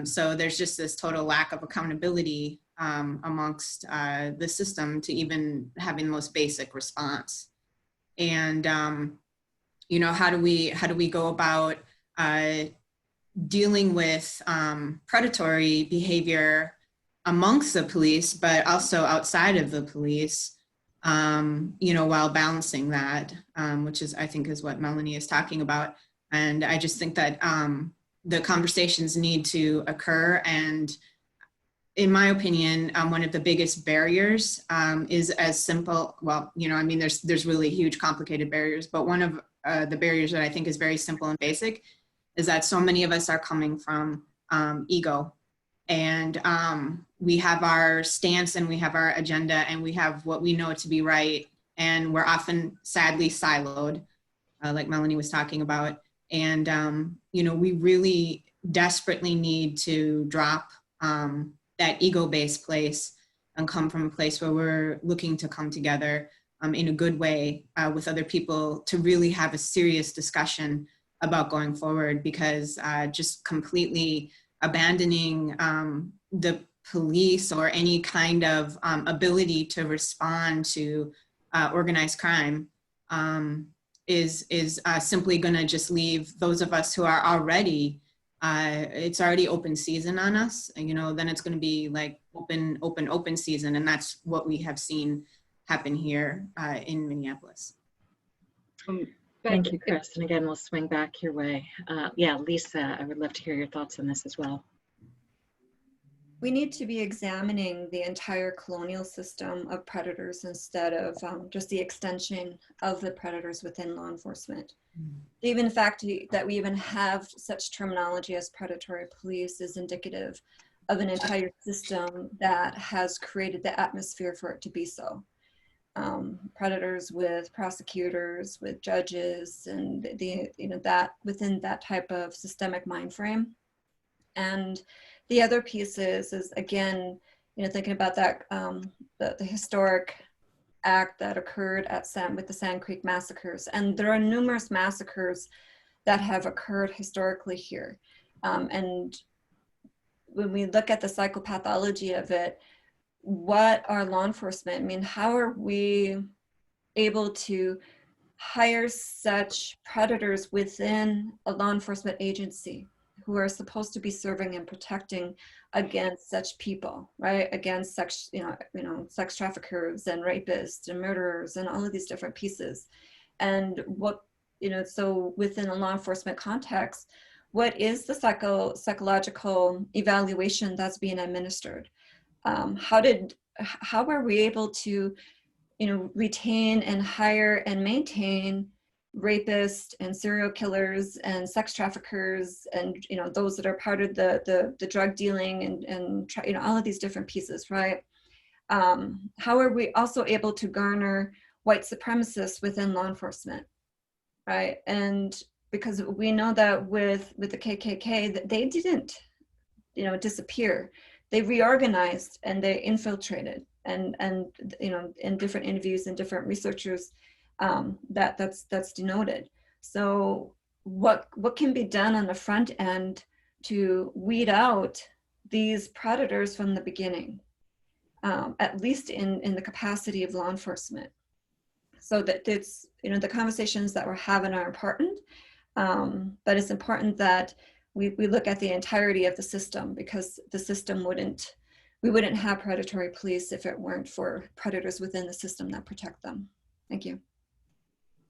So there's just this total lack of accountability amongst the system to even having the most basic response. And you know, how do we go about dealing with predatory behavior amongst the police, but also outside of the police, you know, while balancing that, which is, I think, is what Melanie is talking about. And I just think that the conversations need to occur. And in my opinion, one of the biggest barriers is as simple, well, you know, I mean, there's really huge complicated barriers, but one of the barriers that I think is very simple and basic is that so many of us are coming from ego. And we have our stance and we have our agenda and we have what we know to be right. And we're often sadly siloed, like Melanie was talking about. And, you know, we really desperately need to drop that ego-based place and come from a place where we're looking to come together in a good way with other people to really have a serious discussion about going forward, because just completely abandoning the police or any kind of ability to respond to organized crime is simply going to just leave those of us who are already, it's already open season on us, and, you know, then it's going to be like open season, and that's what we have seen happen here in Minneapolis. Thank you, Chris. And again, we'll swing back your way. Yeah, Lisa, I would love to hear your thoughts on this as well. we need to be examining the entire colonial system of predators instead of just the extension of the predators within law enforcement. Even the fact that we even have such terminology as predatory police is indicative of an entire system that has created the atmosphere for it to be so. Predators with prosecutors, with judges, and that within that type of systemic mind frame. And the other piece is again, thinking about that the historic act that occurred at with the Sand Creek massacres, and there are numerous massacres that have occurred historically here. And when we look at the psychopathology of it, what are law enforcement? I mean, how are we able to hire such predators within a law enforcement agency who are supposed to be serving and protecting against such people, right? Against sex, sex traffickers and rapists and murderers and all of these different pieces. And what, so within a law enforcement context, what is the psychological evaluation that's being administered? How were we able to, retain and hire and maintain rapists and serial killers and sex traffickers and, those that are part of the drug dealing and all of these different pieces, right? How are we also able to garner white supremacists within law enforcement, right? And because we know that with the KKK, that they didn't, disappear. They reorganized and they infiltrated, and in different interviews and different researchers, that's denoted. So what can be done on the front end to weed out these predators from the beginning, at least in the capacity of law enforcement? So that it's, the conversations that we're having are important, but it's important that we look at the entirety of the system, because the system we wouldn't have predatory police if it weren't for predators within the system that protect them. Thank you.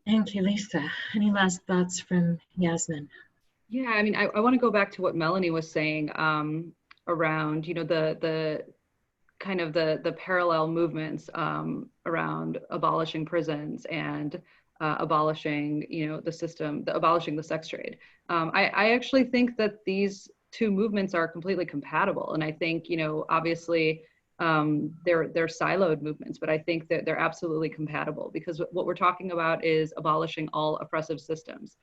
Thank you, Lisa. Any last thoughts from Yasmin? Yeah, I mean, I want to go back to what Melanie was saying around, the kind of the parallel movements around abolishing prisons and abolishing, the system, abolishing the sex trade. I actually think that these two movements are completely compatible. And I think, obviously they're siloed movements, but I think that they're absolutely compatible, because what we're talking about is abolishing all oppressive systems.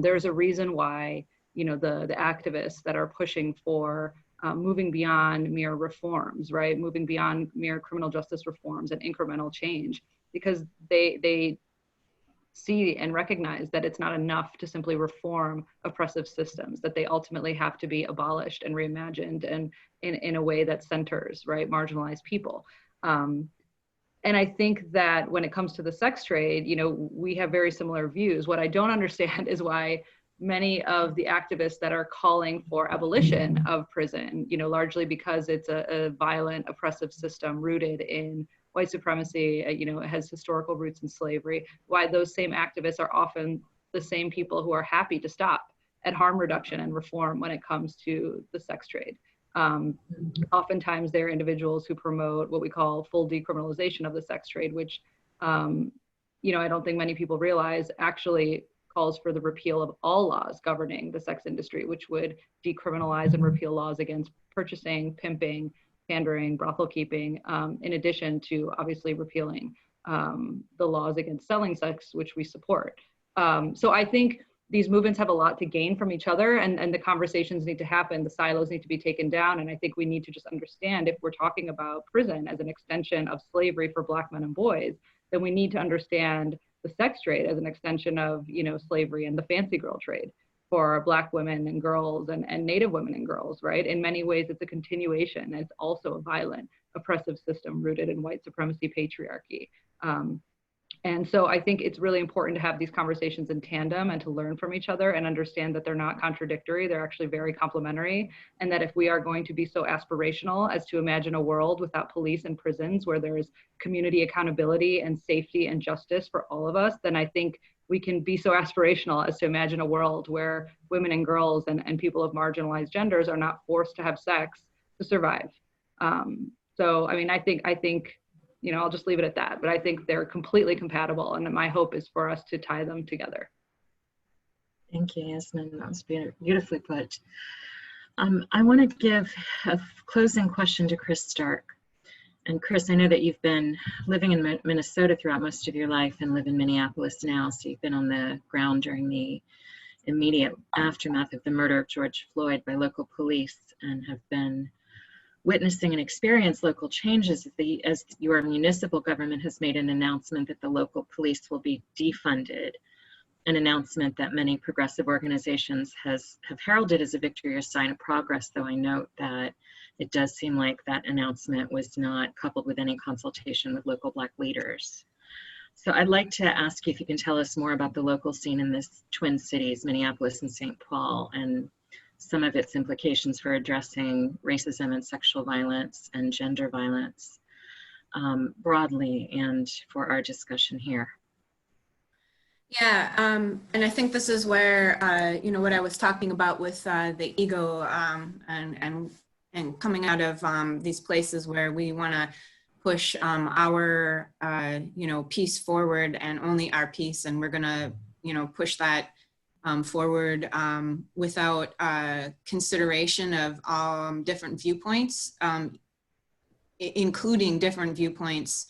There's a reason why, the activists that are pushing for moving beyond mere reforms, right? Moving beyond mere criminal justice reforms and incremental change, because they see and recognize that it's not enough to simply reform oppressive systems, that they ultimately have to be abolished and reimagined and in a way that centers, right, marginalized people. And I think that when it comes to the sex trade, we have very similar views. What I don't understand is why many of the activists that are calling for abolition of prison, largely because it's a violent, oppressive system rooted in white supremacy, it has historical roots in slavery, why those same activists are often the same people who are happy to stop at harm reduction and reform when it comes to the sex trade. Oftentimes they're individuals who promote what we call full decriminalization of the sex trade, which, I don't think many people realize actually calls for the repeal of all laws governing the sex industry, which would decriminalize and repeal laws against purchasing, pimping, pandering, brothel keeping, in addition to obviously repealing the laws against selling sex, which we support. So I think these movements have a lot to gain from each other, and the conversations need to happen, the silos need to be taken down, and I think we need to just understand, if we're talking about prison as an extension of slavery for Black men and boys, then we need to understand the sex trade as an extension of, slavery and the fancy girl trade for Black women and girls and Native women and girls, right? In many ways, it's a continuation. It's also a violent, oppressive system rooted in white supremacy, patriarchy. And so I think it's really important to have these conversations in tandem and to learn from each other and understand that they're not contradictory, they're actually very complementary. And that if we are going to be so aspirational as to imagine a world without police and prisons where there is community accountability and safety and justice for all of us, then I think we can be so aspirational as to imagine a world where women and girls and people of marginalized genders are not forced to have sex to survive, So, I mean, I think, you know, I'll just leave it at that, but I think they're completely compatible, and my hope is for us to tie them together. Thank you, Yasmin. That was beautifully put. I want to give a closing question to Chris Stark. And Chris, I know that you've been living in Minnesota throughout most of your life and live in Minneapolis now, so you've been on the ground during the immediate aftermath of the murder of George Floyd by local police and have been witnessing and experienced local changes as your municipal government has made an announcement that the local police will be defunded, an announcement that many progressive organizations have heralded as a victory or sign of progress, though I note that it does seem like that announcement was not coupled with any consultation with local Black leaders. So I'd like to ask you if you can tell us more about the local scene in this Twin Cities, Minneapolis and St. Paul, and some of its implications for addressing racism and sexual violence and gender violence broadly, and for our discussion here. Yeah, and I think this is where, you know, what I was talking about with the ego and coming out of these places where we want to push our, you know, piece forward and only our piece, and we're going to, you know, push that forward without consideration of different viewpoints, including different viewpoints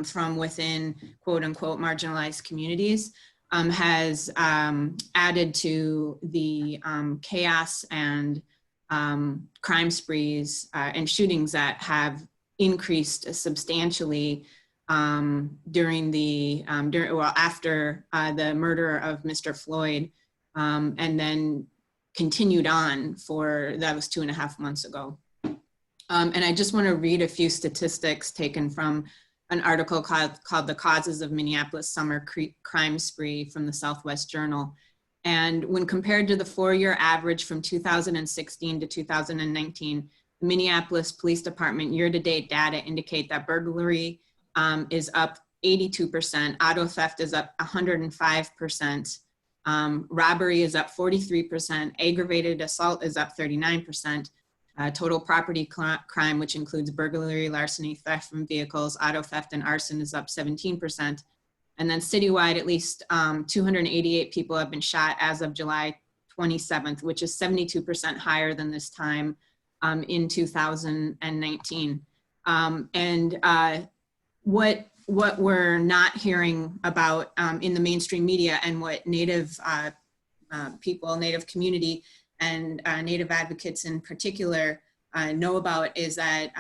from within quote unquote marginalized communities, has added to the chaos and crime sprees and shootings that have increased substantially during the after the murder of Mr. Floyd, and then continued on for, that was 2.5 months ago. And I just want to read a few statistics taken from an article called The Causes of Minneapolis Summer Crime Spree from the Southwest Journal. And when compared to the 4-year average from 2016 to 2019, the Minneapolis Police Department year-to-date data indicate that burglary is up 82%, auto theft is up 105%, robbery is up 43%, aggravated assault is up 39%, total property crime, which includes burglary, larceny, theft from vehicles, auto theft, and arson, is up 17%. And then citywide, at least 288 people have been shot as of July 27th, which is 72% higher than this time in 2019. What we're not hearing about in the mainstream media, and what Native people, Native community, and Native advocates in particular know about, is that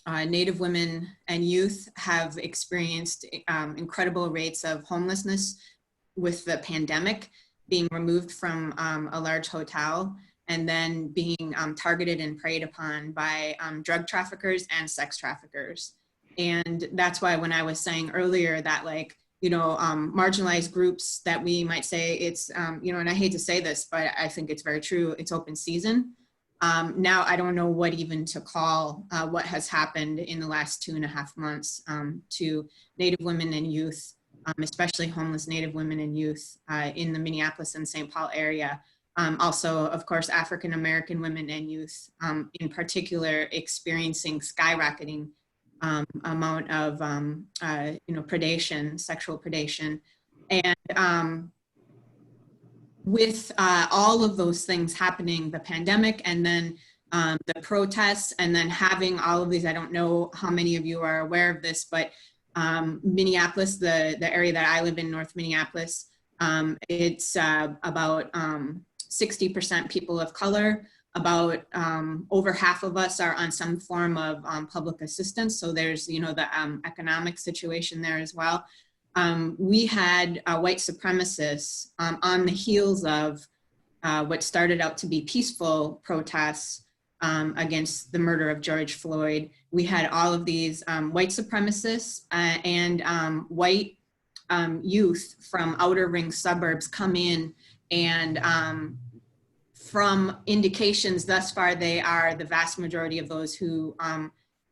Native women and youth have experienced incredible rates of homelessness with the pandemic, being removed from a large hotel and then being targeted and preyed upon by drug traffickers and sex traffickers. And that's why when I was saying earlier that, like, you know, marginalized groups that we might say it's, you know, and I hate to say this, but I think it's very true, it's open season. Now I don't know what even to call what has happened in the last 2.5 months to Native women and youth, especially homeless Native women and youth in the Minneapolis and St. Paul area. Also, of course, African-American women and youth in particular experiencing skyrocketing amount of you know, predation, sexual predation. And with all of those things happening, the pandemic, and then the protests, and then having all of these, I don't know how many of you are aware of this, but Minneapolis, the area that I live in, North Minneapolis, it's about 60% people of color. About over half of us are on some form of public assistance. So there's, you know, the economic situation there as well. We had white supremacists on the heels of what started out to be peaceful protests against the murder of George Floyd. We had all of these white supremacists and white youth from outer ring suburbs come in, and from indications thus far, they are the vast majority of those who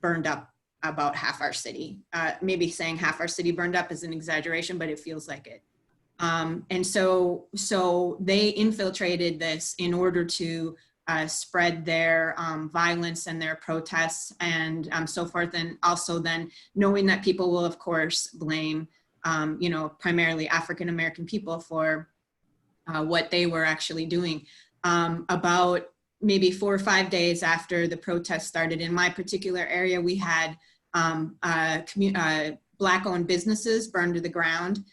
burned up about half our city. Maybe saying half our city burned up is an exaggeration, but it feels like it. And so they infiltrated this in order to spread their violence and their protests and so forth. And also then knowing that people will, of course, blame, you know, primarily African-American people for what they were actually doing. About maybe 4 or 5 days after the protest started in my particular area, we had Black-owned businesses burned to the ground.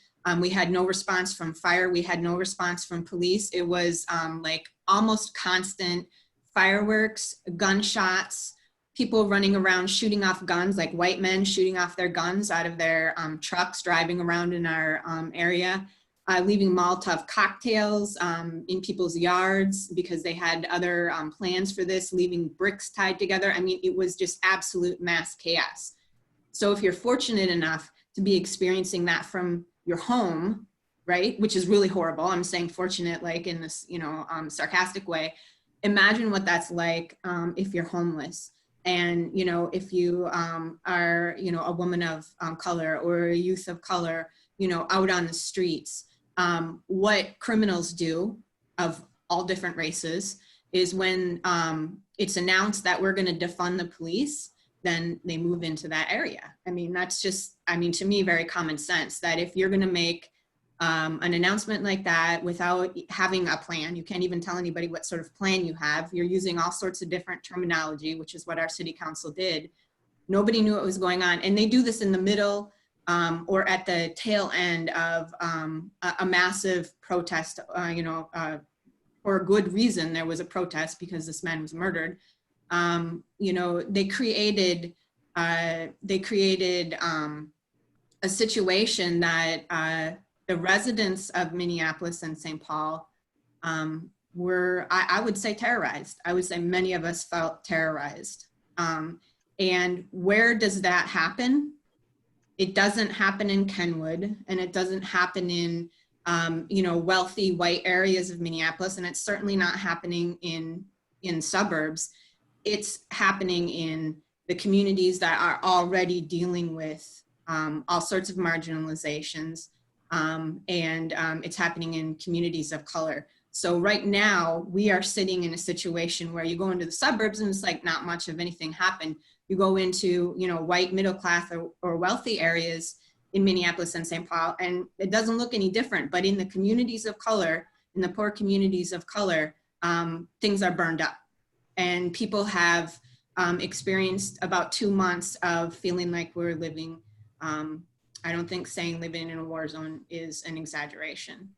We had no response from fire. We had no response from police. It was like almost constant fireworks, gunshots, people running around shooting off guns, like white men shooting off their guns out of their trucks, driving around in our area, leaving Molotov cocktails in people's yards because they had other plans for this, leaving bricks tied together. I mean, it was just absolute mass chaos. So if you're fortunate enough to be experiencing that from your home, right, which is really horrible. I'm saying fortunate like in this, you know, sarcastic way. Imagine what that's like if you're homeless. And, you know, if you are, you know, a woman of color or a youth of color, you know, out on the streets, what criminals do of all different races is when it's announced that we're going to defund the police, then they move into that area. I mean, that's just, I mean, to me, very common sense that if you're going to make an announcement like that without having a plan, you can't even tell anybody what sort of plan you have. You're using all sorts of different terminology, which is what our city council did. Nobody knew what was going on. And they do this in the middle or at the tail end of a massive protest, you know, for a good reason. There was a protest because this man was murdered. You know, they created a situation that the residents of Minneapolis and St. Paul were, I would say, terrorized. I would say many of us felt terrorized. And where does that happen? It doesn't happen in Kenwood, and it doesn't happen in, you know, wealthy white areas of Minneapolis, and it's certainly not happening in suburbs. It's happening in the communities that are already dealing with all sorts of marginalizations, and it's happening in communities of color. So right now we are sitting in a situation where you go into the suburbs and it's like not much of anything happened. You go into, you know, white middle class or wealthy areas in Minneapolis and St. Paul, and it doesn't look any different. But in the communities of color, in the poor communities of color, things are burned up. And people have experienced about 2 months of feeling like we're living, I don't think saying living in a war zone is an exaggeration.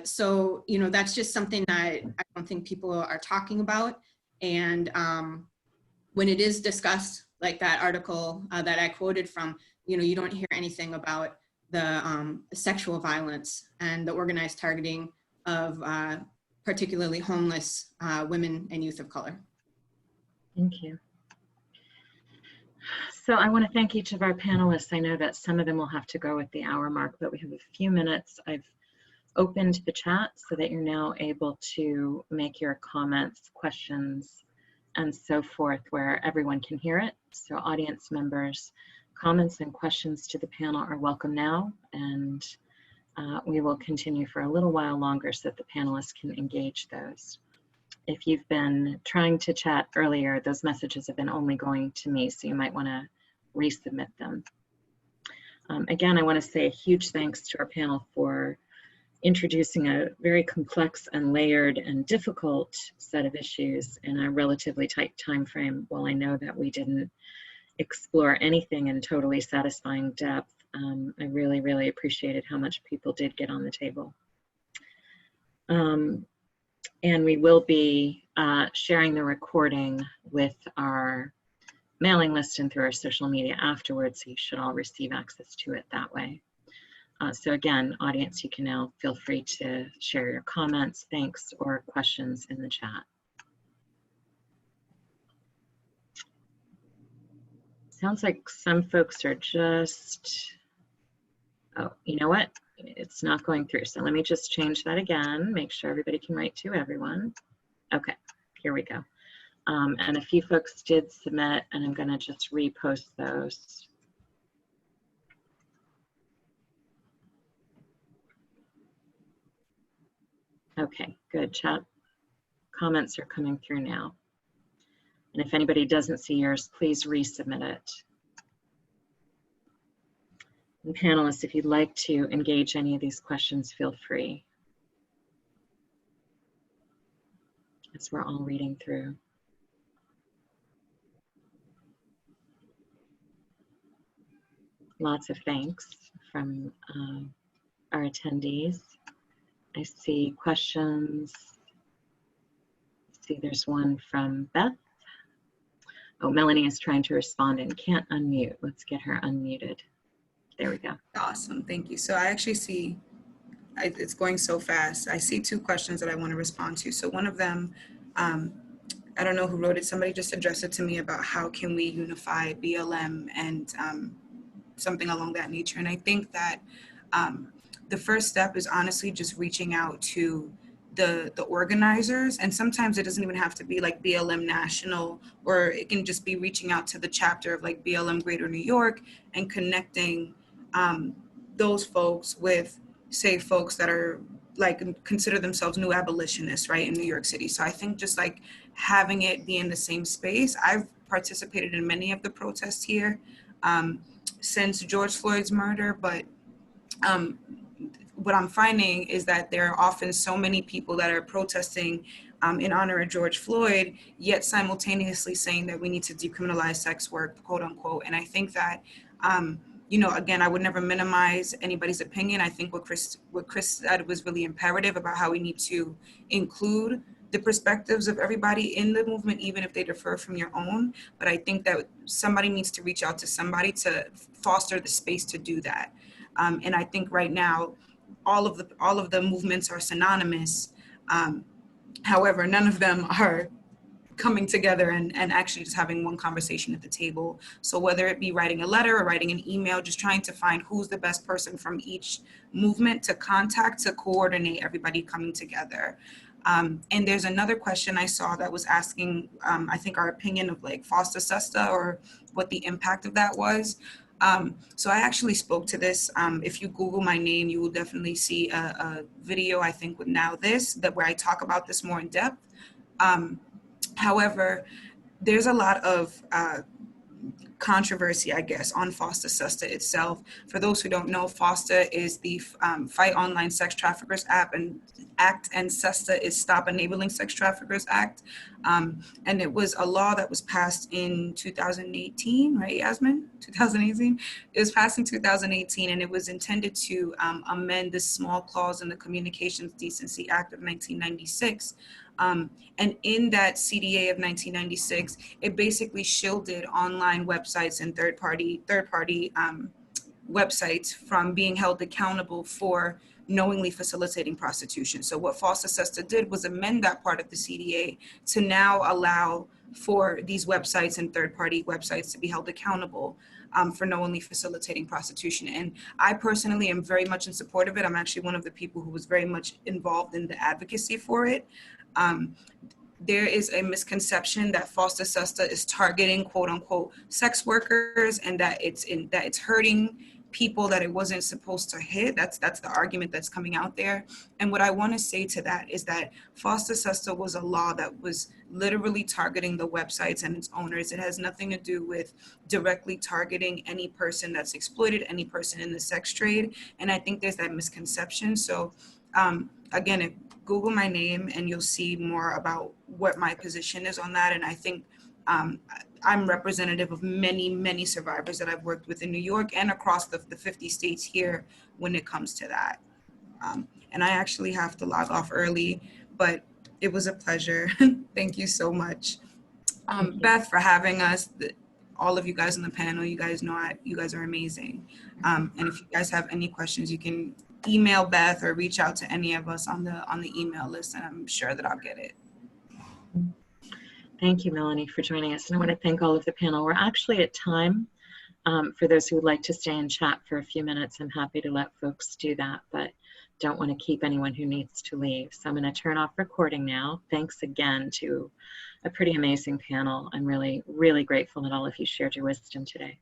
So, you know, that's just something that I don't think people are talking about. And when it is discussed, like that article that I quoted from, you know, you don't hear anything about the sexual violence and the organized targeting of particularly homeless women and youth of color. Thank you. So I want to thank each of our panelists. I know that some of them will have to go at the hour mark, but we have a few minutes. I've opened the chat so that you're now able to make your comments, questions, and so forth where everyone can hear it. So audience members, comments and questions to the panel are welcome now, and we will continue for a little while longer so that the panelists can engage those. If you've been trying to chat earlier, those messages have been only going to me, so you might want to resubmit them. Again, I want to say a huge thanks to our panel for introducing a very complex and layered and difficult set of issues in a relatively tight time frame. While I know that we didn't explore anything in totally satisfying depth, I really, really appreciated how much people did get on the table. And we will be sharing the recording with our mailing list and through our social media afterwards, so you should all receive access to it that way. So again, audience, you can now feel free to share your comments, thanks, or questions in the chat. Sounds like some folks are just, oh, you know what? It's not going through. So let me just change that again, make sure everybody can write to everyone. Okay, here we go. And a few folks did submit, and I'm gonna just repost those. Okay, good, chat. comments are coming through now. And if anybody doesn't see yours, please resubmit it. And panelists, if you'd like to engage any of these questions, feel free. As we're all reading through. Lots of thanks from our attendees. I see questions. See, there's one from Beth. Oh, Melanie is trying to respond and can't unmute. Let's get her unmuted. There we go. Awesome, thank you. So I actually see, it's going so fast. I see two questions that I want to respond to. So one of them, I don't know who wrote it. Somebody just addressed it to me about how can we unify BLM and something along that nature. And I think that the first step is honestly just reaching out to the organizers. And sometimes it doesn't even have to be like BLM National, or it can just be reaching out to the chapter of like BLM Greater New York and connecting those folks with, say, folks that are like consider themselves new abolitionists, right, in New York City. So I think just like having it be in the same space. I've participated in many of the protests here since George Floyd's murder, but what I'm finding is that there are often so many people that are protesting in honor of George Floyd, yet simultaneously saying that we need to decriminalize sex work, quote unquote. And I think that, you know, again, I would never minimize anybody's opinion. I think what Chris said was really imperative about how we need to include the perspectives of everybody in the movement, even if they differ from your own. But I think that somebody needs to reach out to somebody to foster the space to do that. And I think right now, all of the movements are synonymous. However, none of them are coming together and actually just having one conversation at the table. So whether it be writing a letter or writing an email, just trying to find who's the best person from each movement to contact to coordinate everybody coming together. And there's another question I saw that was asking, I think, our opinion of like FOSTA SESTA or what the impact of that was. So I actually spoke to this. If you Google my name, you will definitely see a video, I think, with Now This, that where I talk about this more in depth. However, there's a lot of controversy, I guess, on FOSTA SESTA itself. For those who don't know, FOSTA is the Fight Online Sex Traffickers Act, and SESTA is Stop Enabling Sex Traffickers Act. And it was a law that was passed in 2018, right, Yasmin? 2018? It was passed in 2018, and it was intended to amend this small clause in the Communications Decency Act of 1996. And in that CDA of 1996, it basically shielded online websites and third-party websites from being held accountable for knowingly facilitating prostitution. So what FOSTA SESTA did was amend that part of the CDA to now allow for these websites and third-party websites to be held accountable for knowingly facilitating prostitution. And I personally am very much in support of it. I'm actually one of the people who was very much involved in the advocacy for it. There is a misconception that FOSTA SESTA is targeting, quote unquote, sex workers, and that it's hurting people that it wasn't supposed to hit. That's the argument that's coming out there. And what I want to say to that is that FOSTA SESTA was a law that was literally targeting the websites and its owners. It has nothing to do with directly targeting any person that's exploited, any person in the sex trade. And I think there's that misconception. So again, Google my name and you'll see more about what my position is on that. And I think I'm representative of many, many survivors that I've worked with in New York and across the 50 states here when it comes to that. And I actually have to log off early, but it was a pleasure. Thank you so much. Beth, for having us, all of you guys on the panel, you guys know you guys are amazing. And if you guys have any questions, you can email Beth or reach out to any of us on the email list, and I'm sure that I'll get it. Thank you, Melanie, for joining us. And I want to thank all of the panel. We're actually at time. For those who would like to stay and chat for a few minutes, I'm happy to let folks do that, but don't want to keep anyone who needs to leave. So I'm going to turn off recording now. Thanks again to a pretty amazing panel. I'm really, really grateful that all of you shared your wisdom today.